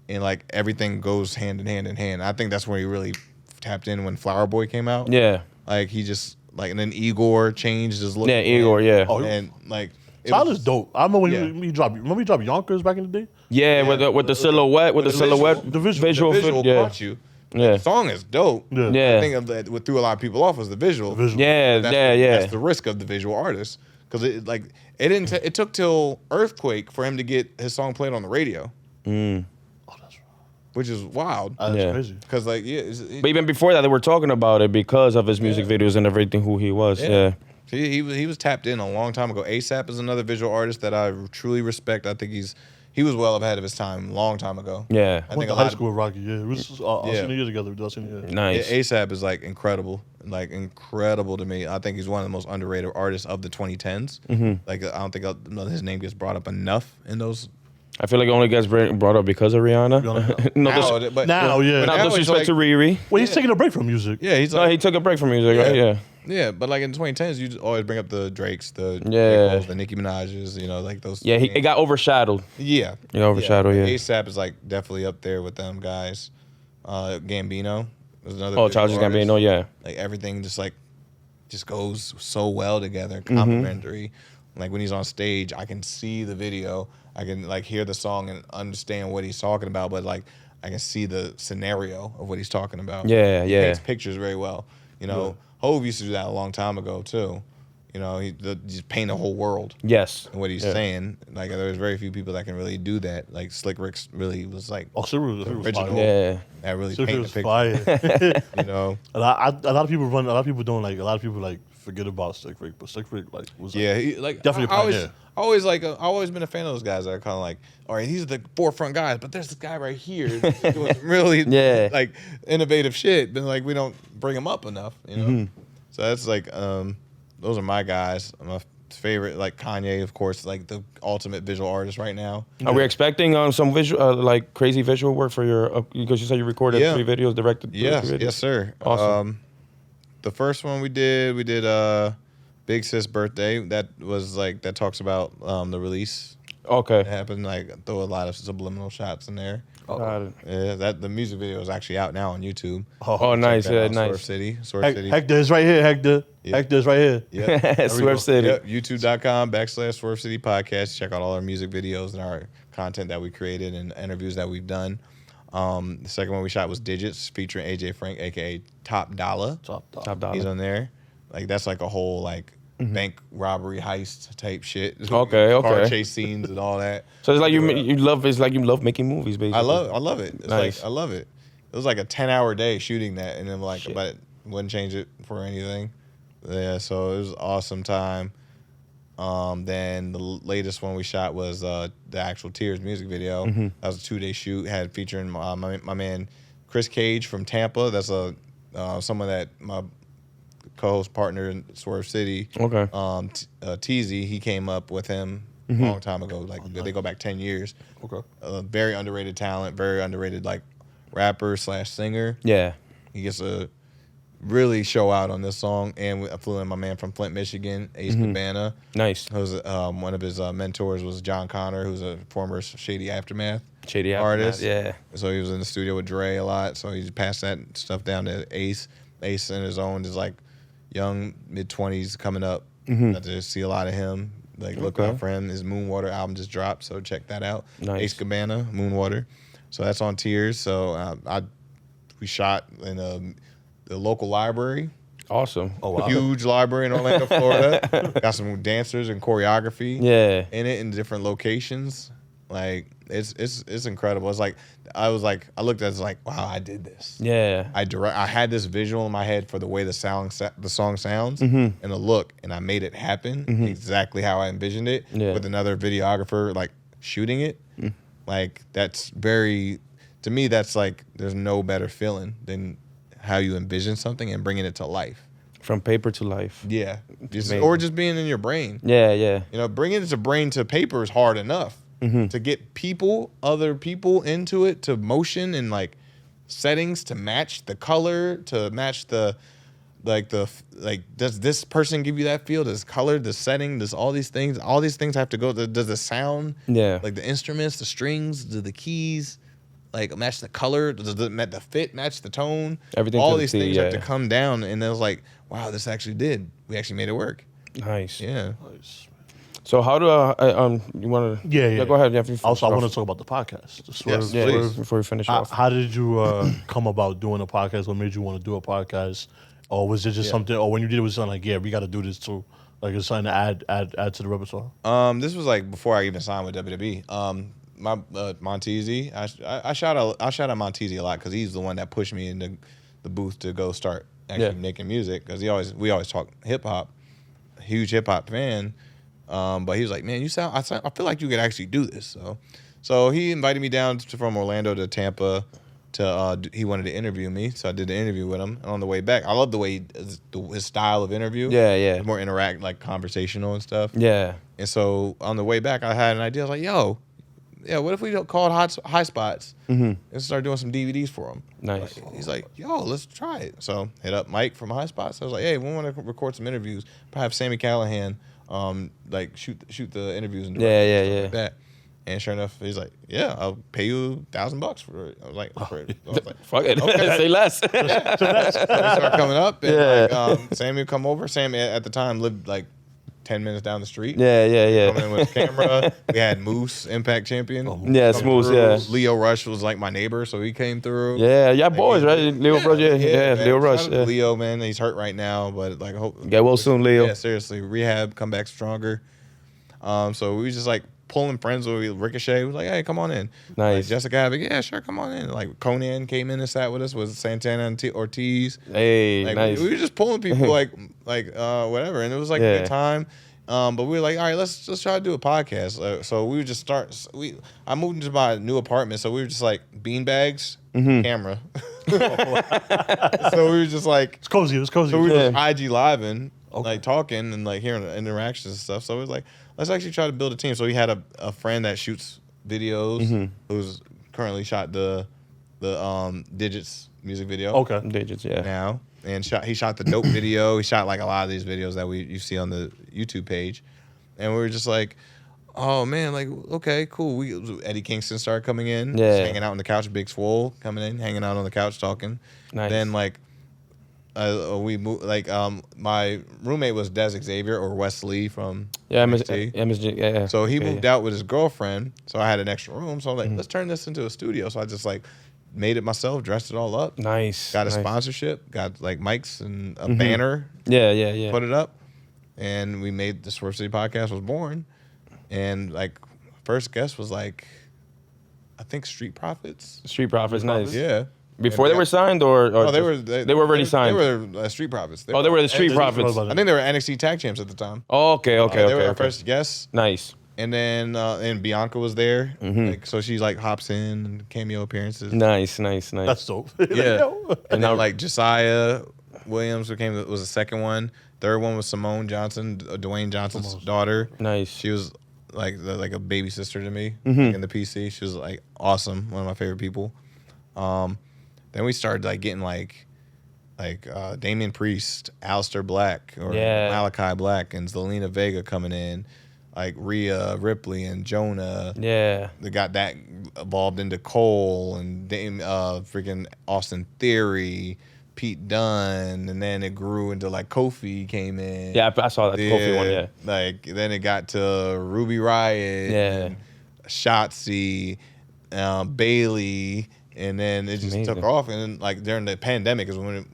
and like everything goes hand in hand in hand. I think that's where he really tapped in when Flower Boy came out. Yeah, like he just like, and then Igor changed his look. Yeah, Igor. Yeah, and like. Tyler's dope. I remember when he dropped. Remember he dropped Yonkers back in the day. Yeah, with the silhouette, the visual caught you. Yeah, the song is dope. Yeah, I think what threw a lot of people off was the visual. Yeah, That's the risk of the visual artist, because it took till Earthquake for him to get his song played on the radio. Oh, that's right. Which is wild. That's crazy. Because but even before that, they were talking about it because of his music videos and everything. Who he was. Yeah. He was tapped in a long time ago. ASAP is another visual artist that I truly respect. I think he was well ahead of his time a long time ago. Yeah. I think high school with Rocky. Yeah, we was senior year together. Nice. ASAP is like incredible to me. I think he's one of the most underrated artists of the 2010s. Like I don't think his name gets brought up enough in those. I feel like it only gets brought up because of Rihanna. Now, Not disrespect to Riri. Well, he's taking a break from music. Yeah, he took a break from music. Right? Yeah. Yeah, but like in the 2010s, you always bring up the Drakes, the Nichols, the Nicki Minaj's, you know, like those. Yeah, it got overshadowed. Yeah. It got overshadowed, yeah. ASAP is like definitely up there with them guys. Gambino is another. Oh, Childish Gambino, yeah. Like everything just goes so well together, complementary. Like when he's on stage, I can see the video, I can like hear the song and understand what he's talking about, but like I can see the scenario of what he's talking about. Yeah, He paints pictures very well. You know, Hove used to do that a long time ago too. You know, he just paint the whole world. Yes. And what he's saying, like there's very few people that can really do that. Like Slick Rick's really was like Slick Rick was original. Yeah. That really Slick paint the Rick was picture. fire. You know. A lot of people forget about Slick Rick, but Slick Rick was definitely I always been a fan of those guys that are kind of like, all right, these are the forefront guys, but there's this guy right here doing really like innovative shit, but like we don't bring him up enough, you know. So that's like those are my guys. My favorite, like Kanye, of course, like the ultimate visual artist right now. Are we expecting some visual, like crazy visual work for your? Because you said you recorded 3 videos, directed 3 videos. Yes, sir. Awesome. The first one we did Big Sis Birthday. That was like that talks about the release. Okay. It happened, like, throw a lot of subliminal shots in there. Got it. Yeah, the music video is actually out now on YouTube. Oh, nice. Check that Yeah, out, nice. Swerve City. Hector is right here, Hector. Yeah. Hector is right here. Yep. Swerve City. Yep, youtube.com/Swerve City Podcast. Check out all our music videos and our content that we created and interviews that we've done. The second one we shot was Digits, featuring AJ Frank, a.k.a. Top Dollar. Top Dollar. He's on there. Like, that's like a whole, like, bank robbery heist type shit. Okay. Car chase scenes and all that. So it's like you love making movies, basically. I love it. It's Nice. like, I love it. It was like a 10-hour day shooting that, and then like, but wouldn't change it for anything. Yeah, so it was an awesome time. Then the latest one we shot was the actual Tears music video. That was a 2-day shoot. Had featuring my man Chris Cage from Tampa. That's someone that my co-host partner in Swerve City. Okay. Teasy, he came up with him a long time ago. Like, they go back 10 years. Okay. Very underrated talent. Very underrated, like, rapper / singer. Yeah. He gets to really show out on this song. And I flew in my man from Flint, Michigan, Ace Cabana. Nice. Who's one of his mentors was John Connor, who's a former Shady Aftermath Shady artist. Yeah. So he was in the studio with Dre a lot. So he passed that stuff down to Ace. Ace in his own is like young, mid-20s coming up. Got to see a lot of him. Like, look out for him. His Moonwater album just dropped, so check that out. Nice. Ace Cabana, Moonwater. So that's on Tears. So we shot in the local library. Awesome. Oh, wow. Huge library in Orlando, Florida. Got some dancers and choreography Yeah. in it in different locations. Like, it's incredible. It's like I looked at it as like, wow, I did this. Yeah. I had this visual in my head for the way the song sounds and the look, and I made it happen exactly how I envisioned it with another videographer like shooting it. Like, to me that's like, there's no better feeling than how you envision something and bringing it to life. From paper to life. Yeah. Or just being in your brain. Yeah, yeah. You know, bringing it to brain to paper is hard enough. To get other people into it, to motion and like settings to match the color, to match does this person give you that feel? Does color, the setting, does all these things have to go, does the sound, like the instruments, the strings, do the keys, like match the color, does the fit match the tone? Everything. All these things have to come down, and it was like, wow, we actually made it work. Nice. Yeah. Nice. So how do you want to? Yeah. Go ahead. Also, I want to talk about the podcast. The Swerve, Yes, please. Before we finish off. How did you come about doing a podcast? What made you want to do a podcast? Or was it just something? Or when you did it, was something like, yeah, we got to do this too. Like, it's something to add to the repertoire. This was like before I even signed with WWE. My Montezi, I shout out Montezi a lot because he's the one that pushed me into the booth to go start actually making music, because we always talk hip hop, huge hip hop fan. But he was like, man, I feel like you could actually do this. So he invited me down from Orlando to Tampa he wanted to interview me. So I did the interview with him. And on the way back, I love the way his style of interview. Yeah, yeah. It's more like conversational and stuff. Yeah. And so on the way back, I had an idea. I was like, yo, yeah, what if we call it High Spots and start doing some DVDs for him? Nice. He's like, yo, let's try it. So hit up Mike from High Spots. I was like, hey, we want to record some interviews. Probably have Sammy Callahan like shoot the interviews and Yeah. like that. And sure enough, he's like, yeah, I'll pay you $1,000 for it. I was like, Fuck it. Okay. Say less. So we start coming up, and like, Sammy would come over. Sam at the time lived like 10 minutes down the street. Yeah. Coming in with his camera. We had Moose, Impact champion. Yeah, Smooth, through. yeah. Leo Rush was like my neighbor, so he came through. Yeah, y'all boys, right? Leo Rush, yeah, man. Leo Rush. Shout out to Leo, man, he's hurt right now, but like, hope Get well soon, Leo. Yeah, seriously, rehab, come back stronger. So we was just like pulling friends with Ricochet. We was like, hey, come on in. Nice. Like, Jessica Havoc, yeah, sure, come on in. Like Conan came in and sat with us, was Santana and Ortiz. Hey, Like, nice. we were just pulling people like whatever, and it was like a good time. But we were like, all right, let's try to do a podcast. So we would just start. I moved into my new apartment, so we were just like beanbags, camera. So we were just like, It's cozy. It was cozy. so we were just IG living, like talking and like hearing the interactions and stuff. So it was like, let's actually try to build a team. So we had a friend that shoots videos, who's currently shot the Digits music video. Okay. Digits, yeah. Now. And he shot the dope video. He shot like a lot of these videos that you see on the YouTube page. And we were just like, oh man, like okay, cool. Eddie Kingston started coming in, Yeah. just hanging out on the couch. Big Swole coming in, hanging out on the couch talking. Nice. Then like we moved. Like my roommate was Xavier or Wesley from NXT. MSG, yeah. So he moved out with his girlfriend. So I had an extra room. So I'm like, let's turn this into a studio. So I just like made it myself, dressed it all up. Nice. Got a sponsorship, got like mics and a banner. Yeah. Put it up, and we made the Swerve City Podcast was born. And like first guest was like, I think Street Profits. Street Profits, nice. Yeah. Before they were signed, or No, they were already signed. They were Street Profits. They were the Street Profits. I think they were NXT Tag Champs at the time. Oh, okay. They were our first guests. Nice. And then and Bianca was there. Like, so she like hops in and cameo appearances. Nice. That's dope. Yeah. And then like Josiah Williams was the second one. Third one was Simone Johnson, Dwayne Johnson's daughter. Nice. She was like a baby sister to me in the PC. She was like awesome, one of my favorite people. Then we started like getting like Damian Priest, Aleister Black, or Malachi Black, and Zelina Vega coming in, like Rhea Ripley and Jonah. Yeah. They got that evolved into Cole and freaking Austin Theory, Pete Dunne, and then it grew into like Kofi came in. Yeah, I saw that Kofi one. Yeah. Like then it got to Ruby Riott, and Shotzi, Bailey. And then it just took off, and then like during the pandemic is when it,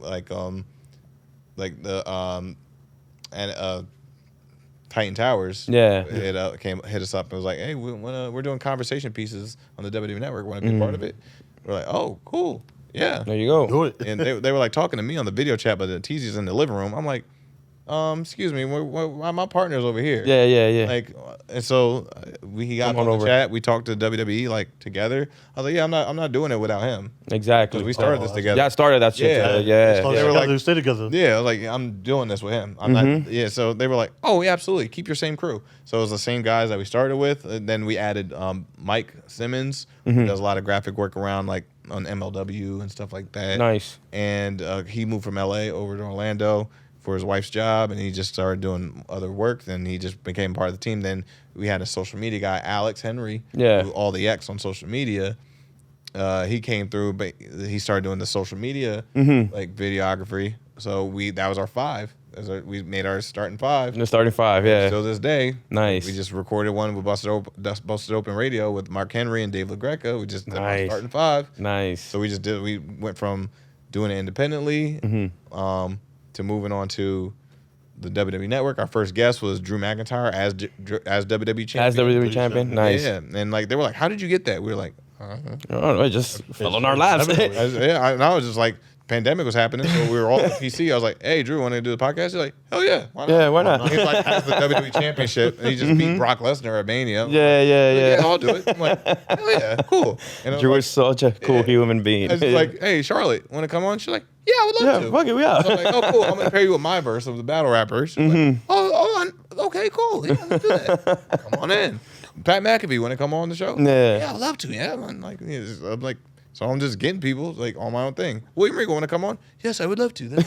Titan Towers hit us up and was like, hey, we're doing conversation pieces on the WWE Network. Want to be part of it? We're like, oh, cool, yeah. There you go. Do it. And they were like talking to me on the video chat, but the TZ's in the living room. I'm like, excuse me, my partner's over here. Yeah. Like, and so he got on the chat. We talked to WWE like together. I was like, yeah, I'm not doing it without him. Exactly. Because we started this together. Yeah, I started that shit together. Yeah. They were like, stay together. Yeah, I was like, I'm doing this with him. I'm not. Yeah, so they were like, oh, yeah, absolutely, keep your same crew. So it was the same guys that we started with, and then we added Mike Simmons, who does a lot of graphic work around like on MLW and stuff like that. Nice. And he moved from LA over to Orlando for his wife's job, and he just started doing other work. Then he just became part of the team. Then we had a social media guy, Alex Henry, who all the X on social media. He came through, but he started doing the social media like videography. So that was our 5. We made our starting 5. The starting 5, yeah. Still this day. Nice. We just recorded one with Busted Open Radio with Mark Henry and Dave LaGreca. We just did our starting 5. Nice. So we went from doing it independently to moving on to the WWE Network. Our first guest was Drew McIntyre as WWE champion. As WWE champion? Nice. Yeah. And like they were like, how did you get that? We were like, oh, it just fell on our laps. and I was just like, pandemic was happening, so we were all on PC. I was like, hey, Drew, want to do the podcast? He's like, hell yeah. Why not? Yeah, why not? He's like, has the WWE championship, and he just beat Brock Lesnar at Mania. Yeah. I'll do it. I'm like, hell yeah, cool. And Drew is such a cool human being. I was like, hey, Charlotte, want to come on? She's like, yeah, I would love to. Fuck it, yeah. So I'm like, oh, cool. I'm going to pair you with my verse of the battle rappers. She's like, okay, cool. Yeah, let's do that. Come on in. Pat McAfee, want to come on the show? Yeah. I'd love to. Yeah, I'm like, so I'm just getting people like on my own thing. William Regal, want to come on? Yes, I would love to. So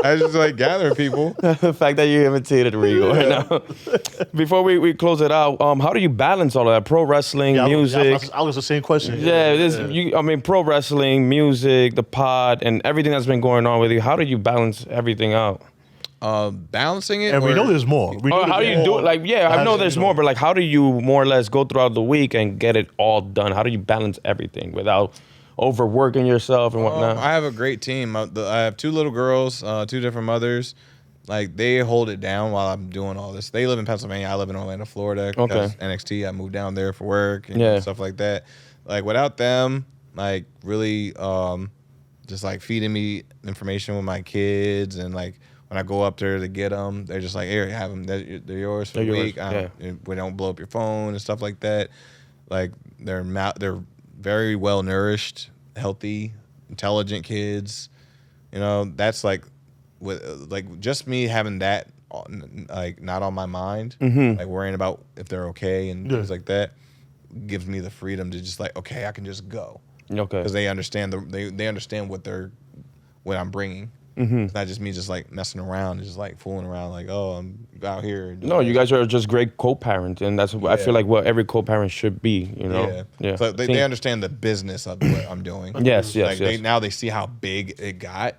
I just like gathering people. The fact that you imitated Regal right now. Before we close it out, how do you balance all of that? Pro wrestling, music. I was the same question. Pro wrestling, music, the pod, and everything that's been going on with you. How do you balance everything out? Balancing it, and we know there's more. How do you do it? Like, I know there's more, but like, how do you more or less go throughout the week and get it all done? How do you balance everything without overworking yourself and whatnot? I have a great team. I have 2 little girls, 2 different mothers. Like, they hold it down while I'm doing all this. They live in Pennsylvania. I live in Orlando, Florida. Okay. NXT, I moved down there for work and stuff like that. Like, without them, like, really just, like, feeding me information with my kids and, like, when I go up there to get them, they're just like, here, have them. They're yours for the week. We don't blow up your phone and stuff like that. Like, they're very well-nourished, healthy, intelligent kids. You know, that's like, just me having that, like, not on my mind, like worrying about if they're okay and things like that, gives me the freedom to just like, okay, I can just go. Okay. Because they understand they understand what I'm bringing. It's not just me just like messing around, just like fooling around, like, oh, I'm out here. No, you guys are just great co-parents, and that's I feel like what every co-parent should be. You know. Yeah. So they understand the business of what I'm doing. Yes. Now they see how big it got.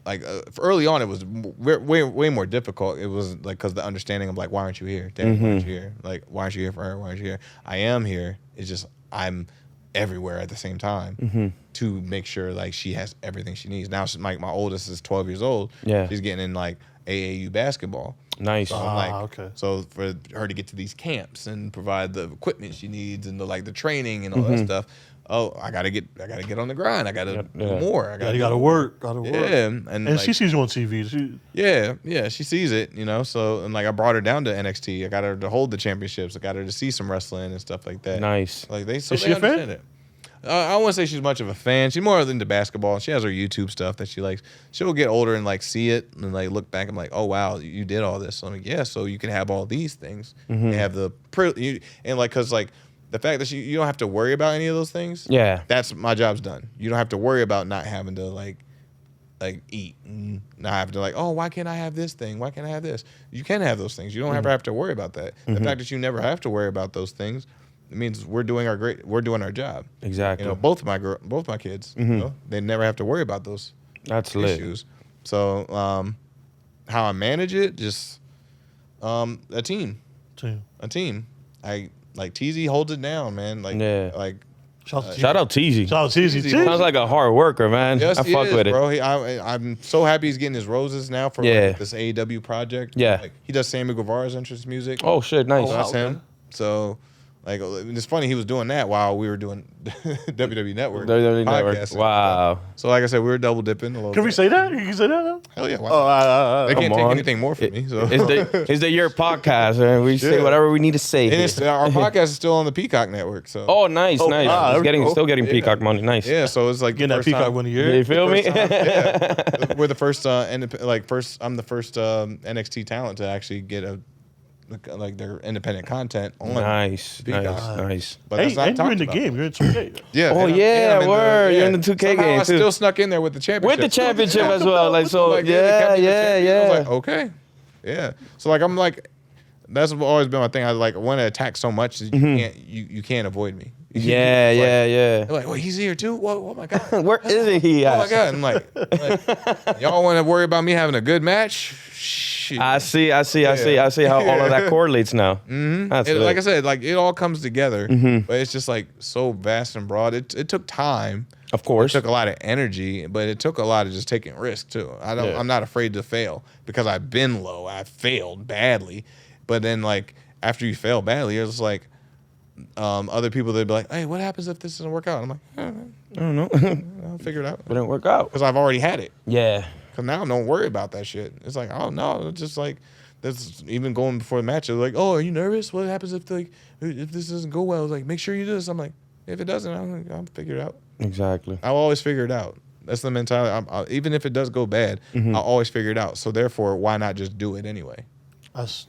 Like early on, it was way more difficult. It was like because the understanding of like, why aren't you here? Daddy, why aren't you here? Like, why aren't you here for her? Why aren't you here? I am here. It's just I'm everywhere at the same time to make sure like she has everything she needs. Now, my oldest is 12 years old. Yeah, she's getting in like AAU basketball. Nice. So I'm like, so for her to get to these camps and provide the equipment she needs and the training and all that stuff. Oh, I gotta get on the grind. I gotta do more. You gotta work. Yeah, and like, she sees you on TV. She sees it. You know, so and like I brought her down to NXT. I got her to hold the championships. I got her to see some wrestling and stuff like that. Nice. Like Is she a fan? It. I won't say she's much of a fan. She's more into basketball. She has her YouTube stuff that she likes. She'll get older and like see it and like look back and like, oh wow, you did all this. So I'm like, yeah. So you can have all these things and have and like because like. The fact that you don't have to worry about any of those things, that's my job's done. You don't have to worry about not having to like eat, and not having to like, oh, why can't I have this thing? Why can't I have this? You can have those things. You don't ever have to worry about that. The fact that you never have to worry about those things, it means we're doing our job. Exactly. You know, both my kids, you know, they never have to worry about those issues. So how I manage it, just a team. Like TZ holds it down, man. Like, shout out TZ. Sounds like a hard worker, man. Yes, I fuck with it, bro. I'm so happy he's getting his roses now for like, this AEW project. Yeah, like, he does Sammy Guevara's entrance music. Oh shit, nice. That's him. So. Like, it's funny, he was doing that while we were doing WWE Network. WWE Network. Wow. So, like I said, we were double dipping a little Can we say that? You can say that now? Hell yeah. Why they can't take anything more from me. So. It's the Yerrr Podcast, man. We say whatever we need to say. And our podcast is still on the Peacock Network. So. Oh, nice. Still getting Peacock money. Nice. Yeah, so it's like getting that Peacock money. You feel me? We're the first, I'm the first NXT talent to actually get like their independent content on. Nice. But hey, and you're in the game. You're in 2K. Yeah. Oh yeah, word. You're in the 2K game too. I still snuck in there with the championship. As well. Like so. Like, yeah. I was like, okay. Yeah. So like I'm like, that's always been my thing. I like want to attack so much that you can't avoid me. Yeah. They're like, well, he's here too. Oh my god. Where is he? Oh my god. I'm like y'all want to worry about me having a good match? Shit. I see how all of that correlates now. Like I said, like it all comes together, but it's just like so vast and broad. It took time. Of course. It took a lot of energy, but it took a lot of just taking risks too. I'm not afraid to fail because I've been low. I failed badly. But then like after you fail badly, you're just like other people they'd be like, hey, what happens if this doesn't work out? I'm like, I don't know. I'll figure it out. But it didn't work out. Because I've already had it. Yeah. Because now don't worry about that shit. It's like, oh no, it's just like that's even going before the match. They're like, oh, are you nervous? What happens if this doesn't go well? It's like, make sure you do this. I'm like, if it doesn't, I'll figure it out. Exactly. I'll always figure it out. That's the mentality. Even if it does go bad, I'll always figure it out. So therefore, why not just do it anyway? That's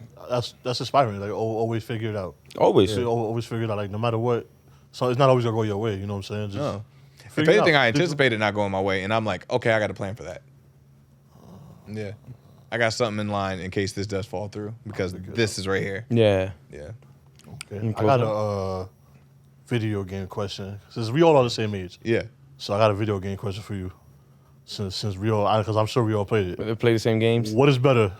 inspiring. Like always figure it out. Always. Yeah, always figure it out. Like no matter what. So it's not always gonna go your way. You know what I'm saying? Just no. If anything, I anticipated not going my way, and I'm like, okay, I got a plan for that. Yeah, I got something in line in case this does fall through because this is right here. Yeah. Yeah. Okay. I got a video game question since we all are the same age. Yeah. So I got a video game question for you. Since because I'm sure we all played it. They play the same games. What is better,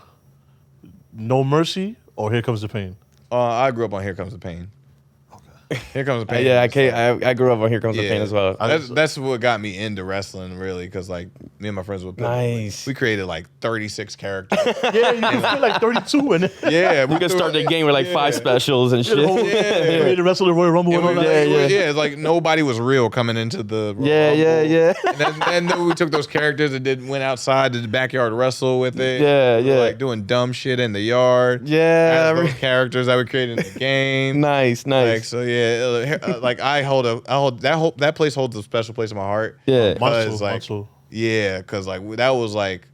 No Mercy or Here Comes the Pain? I grew up on Here Comes the Pain. Here Comes the Pain. I grew up on Here Comes the Pain as well. That's what got me into wrestling, really, because like me and my friends would play. Nice. We created like 36 characters. Yeah, you can fit like 32 in it. Yeah, we could start the game with like 5 specials and shit. Yeah, the rest of the Royal Rumble. It's like nobody was real coming into the Rumble. Yeah. And then we took those characters and went outside to the backyard wrestle with it. Yeah. Like doing dumb shit in the yard. Yeah. Those characters that we created in the game. Nice. Like, so yeah. Like that place holds a special place in my heart. Yeah, yeah, because like that was like,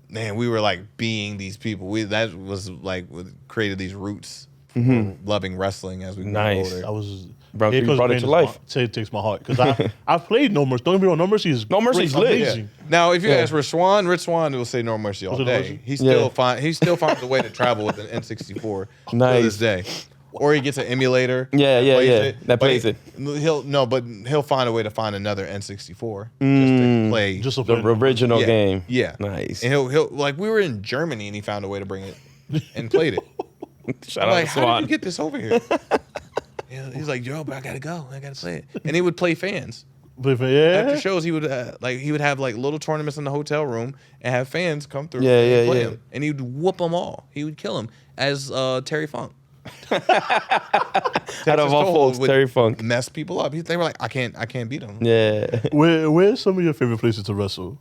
man, we were like being these people. That was like what created these roots for loving wrestling as we grew older. Bro, you Because brought it Pain to is life. It takes my heart because I've played No Mercy. Don't get me wrong, No Mercy is No Mercy's lit. amazing. Now, if you ask Rich Swann will say No Mercy all Was it No day. Mercy? He still finds a way to travel with an N64 to Nice. this day. Or he gets an emulator. Yeah, that yeah, plays yeah. it. That But plays it. He'll find a way to find another N64 just to play. Just to The play. original yeah, game. Yeah. Nice. And he'll like we were in Germany and he found a way to bring it and played it. Shout I'm out like, to how did Swan. you get this over here? He's like, yo, but I gotta go. I gotta play it. And he would play fans. But yeah, After shows, he would have like little tournaments in the hotel room and have fans come through Yeah, and yeah, play yeah. him. And he'd whoop them all. He would kill them as Terry Funk. Out of all folks, would Terry Funk. mess people up. They were like, I can't beat him. Yeah. where's some of your favorite places to wrestle?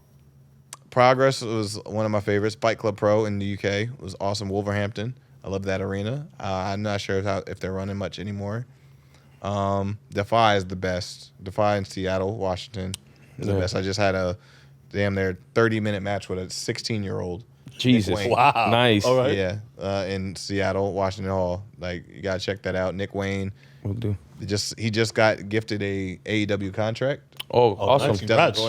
Progress was one of my favorites. Fight Club Pro in the UK was awesome. Wolverhampton, I love that arena. I'm not sure if they're running much anymore. Defy is the best. Defy in Seattle, Washington is the best. I just had a damn near 30-minute match with a 16-year-old. Jesus. Wayne. Wow. Nice. All right. Yeah, in Seattle, Washington Hall. Like, you gotta check that out. Nick Wayne, We'll do. he just got gifted a AEW contract. Oh, awesome. nice.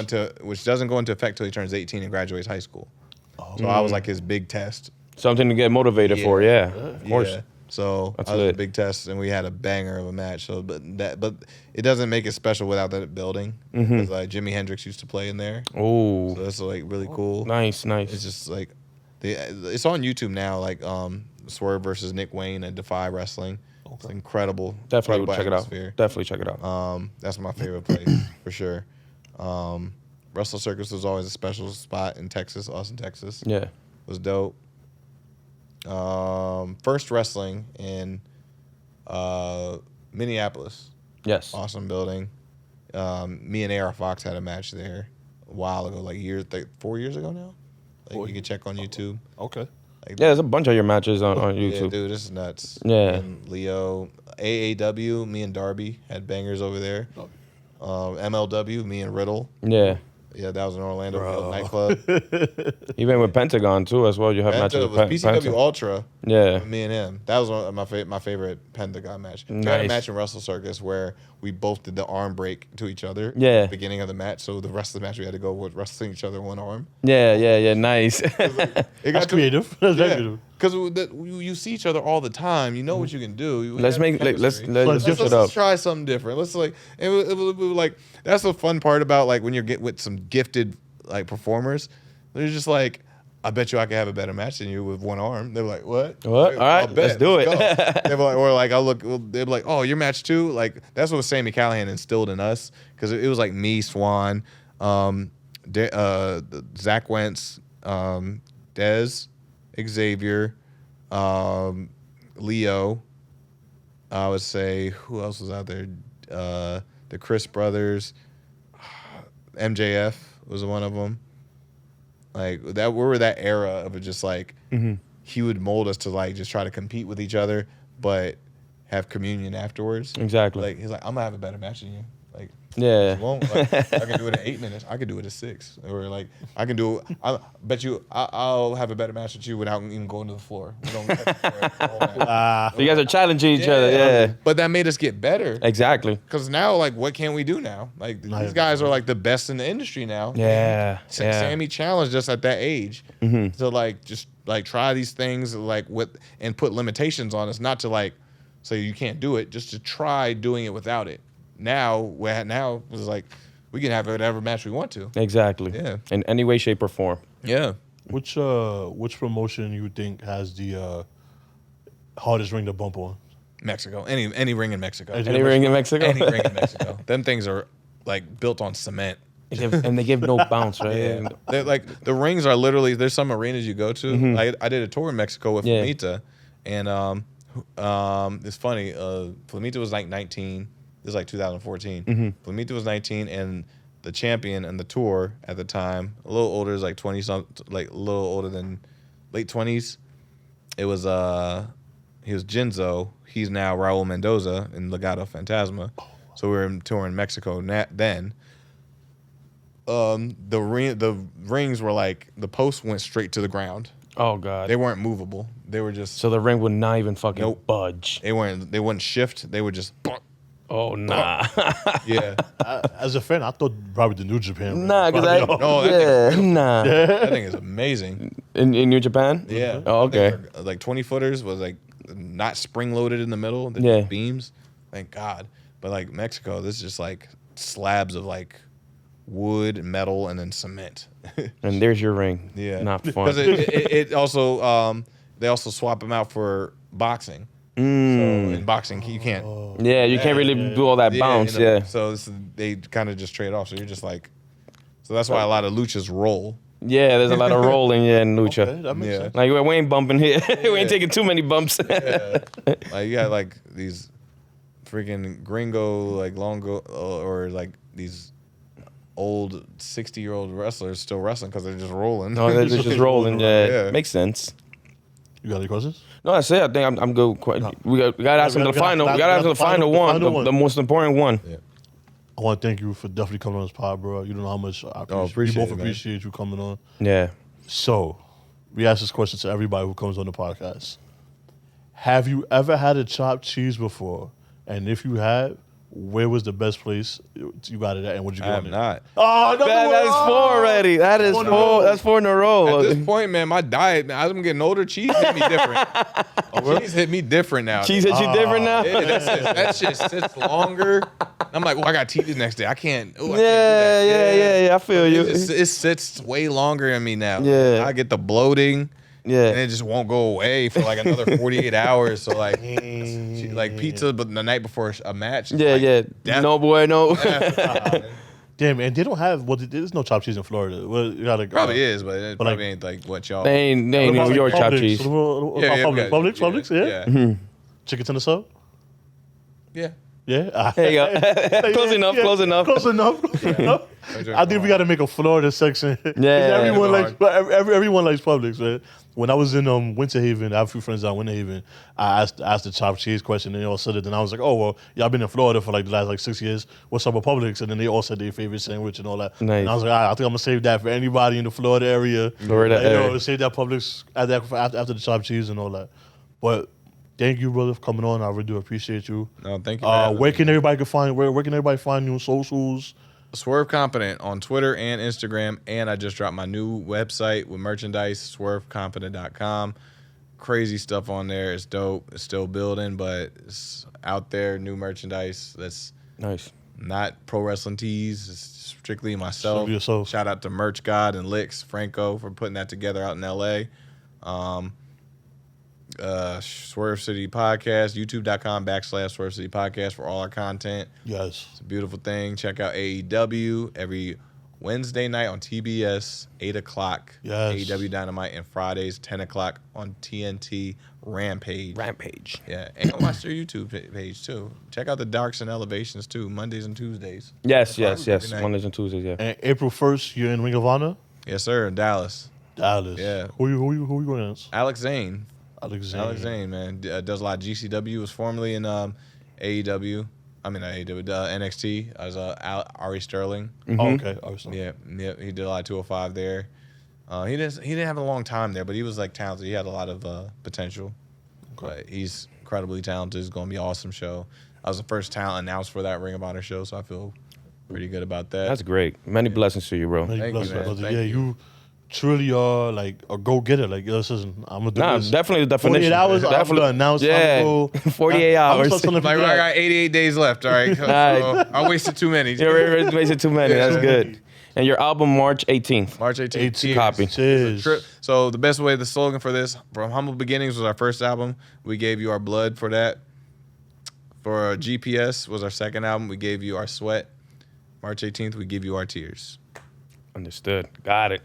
Which doesn't go into effect till he turns 18 and graduates high school. So I was like his big test. Something to get motivated for, yeah. Of course. Yeah. So That's I was a lit. big test, and we had a banger of a match. So, but it doesn't make it special without that building. Because like Jimi Hendrix used to play in there, Oh, so that's like really cool. nice, It's nice. just like it's on YouTube now. Like Swerve versus Nick Wayne and Defy Wrestling. It's incredible. Definitely incredible check it out. atmosphere. Definitely check it out. That's my favorite place for sure. Wrestle Circus was always a special spot in Texas, Austin, Texas. Yeah. Was dope. First wrestling in Minneapolis. Yes. Awesome building. Me and AR Fox had a match there a while ago, like 4 years ago now. Like you can check on YouTube. Okay. Like, Yeah, there's a bunch of your matches on yeah, YouTube. dude, this is nuts. Yeah. And Leo, AAW, me and Darby had bangers over there. MLW, me and Riddle. Yeah. Yeah, that was in Orlando nightclub. Even with Pentagon, too, as well. You have matches Penta with was PCW Pentagon. Ultra. Yeah. Me and him. That was one of my favorite Pentagon match. We had a Nice. match in Wrestle Circus where we both did the arm break to each other. Yeah. At the beginning of the match. So the rest of the match we had to go with wrestling each other one arm. Yeah. Nice. It That's creative. That's very Yeah, creative. because you see each other all the time. You know what you can do. let's have let's chemistry. let's Let's switch it up. Let's try something different. Let's like it was like that's the fun part about like when you get with some gifted like performers. They're just like, I bet you I could have a better match than you with one arm. They're like, what? What? All right, I'll bet. let's do it. Go. They're like, or like they're like, oh, your match too. Like that's what Sammy Callahan instilled in us because it was like me, Swan, Zach Wentz, Dez, Xavier, Leo. I would say who else was out there? The Chris brothers, MJF was one of them. Like that, we were that era of it. Just like he would mold us to like just try to compete with each other, but have communion afterwards. Exactly. Like he's like, I'm gonna have a better match than you. Like Yeah. you won't. Like, I can do it in 8 minutes. I can do it in 6. Or like I can do. I bet you I'll have a better match with you without even going to the floor. We don't touch the floor the whole match. You guys are challenging each other. Yeah. But that made us get better. Exactly. Because now, like, what can we do now? Like, these guys are like the best in the industry now. Yeah. Sammy challenged us at that age to like just like try these things like and put limitations on us, not to like say you can't do it, just to try doing it without it. Now it's like we can have whatever match we want to. Exactly. Yeah. In any way, shape, or form. Yeah. Which promotion you think has the hardest ring to bump on? Mexico. Any ring in Mexico. Any ring in Mexico? Any ring in Mexico. Them things are like built on cement. And they give no bounce, right? Yeah. They're like the rings are literally. There's some arenas you go to. I did a tour in Mexico with Flamita, and it's funny. Flamita was like 19. This is like 2014. Flamita was 19, and the champion and the tour at the time, a little older, is like 20 something, like a little older than late 20s. It was he was Jinzo. He's now Raul Mendoza in Legado Fantasma. So we were in touring Mexico then. The rings were like the posts went straight to the ground. Oh God. They weren't movable. They were just So the ring would not even fucking Nope. budge. they wouldn't shift. They would just Oh, nah. Yeah. As a fan, I thought probably the New Japan. Nah, because nah. That thing is amazing. In New Japan? Yeah. Oh, okay. Things are, like 20 footers was like not spring loaded in the middle. The Yeah. beams. Thank God. But like Mexico, this is just like slabs of like wood, metal, and then cement. And there's your ring. Yeah. Not fun. Because it also they also swap them out for boxing. So in boxing, you can't. Yeah, you can't really do all that bounce. you know, Yeah. So they kind of just trade off. So you're just like. So that's why a lot of luchas roll. Yeah, there's a lot of rolling in lucha. Okay, that makes Yeah. sense. Like, we ain't bumping here. We ain't taking too many bumps. Like you got like these freaking gringo like longo or like these old 60-year-old wrestlers still wrestling because they're just rolling. No, they're just rolling. Yeah. Yeah. Makes sense. You got any questions? No, that's it. I think I'm good. We got to ask him the final. We got to ask him the final one, the most important one. Yeah. I want to thank you for definitely coming on this pod, bro. You don't know how much I appreciate, appreciate we it, both man. appreciate you coming on. Yeah. So, we ask this question to everybody who comes on the podcast. Have you ever had a chopped cheese before? And if you have, where was the best place you got it at, and what'd you I get have on it? not. Oh, That's four already. That is four. That's four in a row. At this point, man, my diet, as I'm getting older, cheese hit me different. Cheese hit me different now. Cheese hit you different now? Yeah, that shit sits longer. I'm like, I got teeth the next day. I can't. I can't do Yeah. that. I feel you. It sits way longer in me now. Yeah. I get the bloating. And Yeah. it just won't go away for like another 48 hours. So like pizza, but the night before a match. Yeah. No boy, no. Damn, and they don't have, there's no chopped cheese in Florida. Well, you gotta, Probably is, but it But probably like- ain't like what y'all. They ain't New York chopped cheese. Publix, yeah? Yeah. Chicken tender sub? Yeah. Yeah. There you go. Close enough. Close enough. I think we got to make a Florida section. Yeah. Everyone likes Publix, man. When I was in Winter Haven, I have a few friends out in Winter Haven. I asked the chopped cheese question, and they all said it. And I was like, "Oh well, y'all been in Florida for like the last 6 years. What's up with Publix?" And then they all said their favorite sandwich and all that. Nice. And I was like, I think I'm gonna save that for anybody in the Florida area. Florida area. Save that Publix after the chopped cheese and all that. But thank you, brother, for coming on. I really do appreciate you. No, thank you. Where can everybody find you on socials? Swerve Confident on Twitter and Instagram, and I just dropped my new website with merchandise, swerveconfident.com. Crazy stuff on there. It's dope. It's still building, but it's out there. New merchandise that's Nice. not pro wrestling tees. It's strictly myself. Strictly yourself. Shout out to Merch God and Licks Franco for putting that together out in LA. Swerve City Podcast, youtube.com/Swerve City Podcast for all our content. Yes. It's a beautiful thing. Check out AEW every Wednesday night on TBS, 8 o'clock. Yes. AEW Dynamite, and Fridays, 10 o'clock on TNT Rampage. Yeah, and watch their YouTube page too. Check out the Darks and Elevations too, Mondays and Tuesdays. Yes. night. Mondays and Tuesdays, yeah. And April 1st, you're in Ring of Honor? Yes, sir, in Dallas. Dallas. Yeah. Who you going against? Alex Zane. Alex Alex Zane, man. Does a lot of GCW, was formerly in AEW. I mean, not AEW, NXT. I was Ari Sterling. Oh, okay. Obviously. Yeah, he did a lot of 205 there. He didn't have a long time there, but he was like talented. He had a lot of potential. But he's incredibly talented. It's going to be an awesome show. I was the first talent announced for that Ring of Honor show, so I feel pretty good about that. That's great. Many blessings to you, bro. Thank Thank you, you, man. brother. Thank Yeah, you truly are like a go-getter. Like, listen, I'm going to do Nah, this. definitely the definition. 48 hours, Definitely. I'm done. Now it's Yeah. time to go. 48 hours. Like, I got 88 days left, all right? So I wasted too many. You're wasted too many. That's good. And your album March 18th. March 18th. Cheers. Copy. Cheers. So the best way, the slogan for this, from Humble Beginnings was our first album. We gave you our blood for that. For GPS was our second album. We gave you our sweat. March 18th, we give you our tears. Understood. Got it.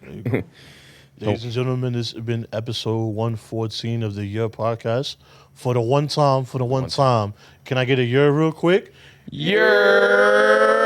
Ladies and gentlemen, this has been episode 114 of the Yerrr Podcast. For the one time, can I get a Yerrr real quick? Yerrr.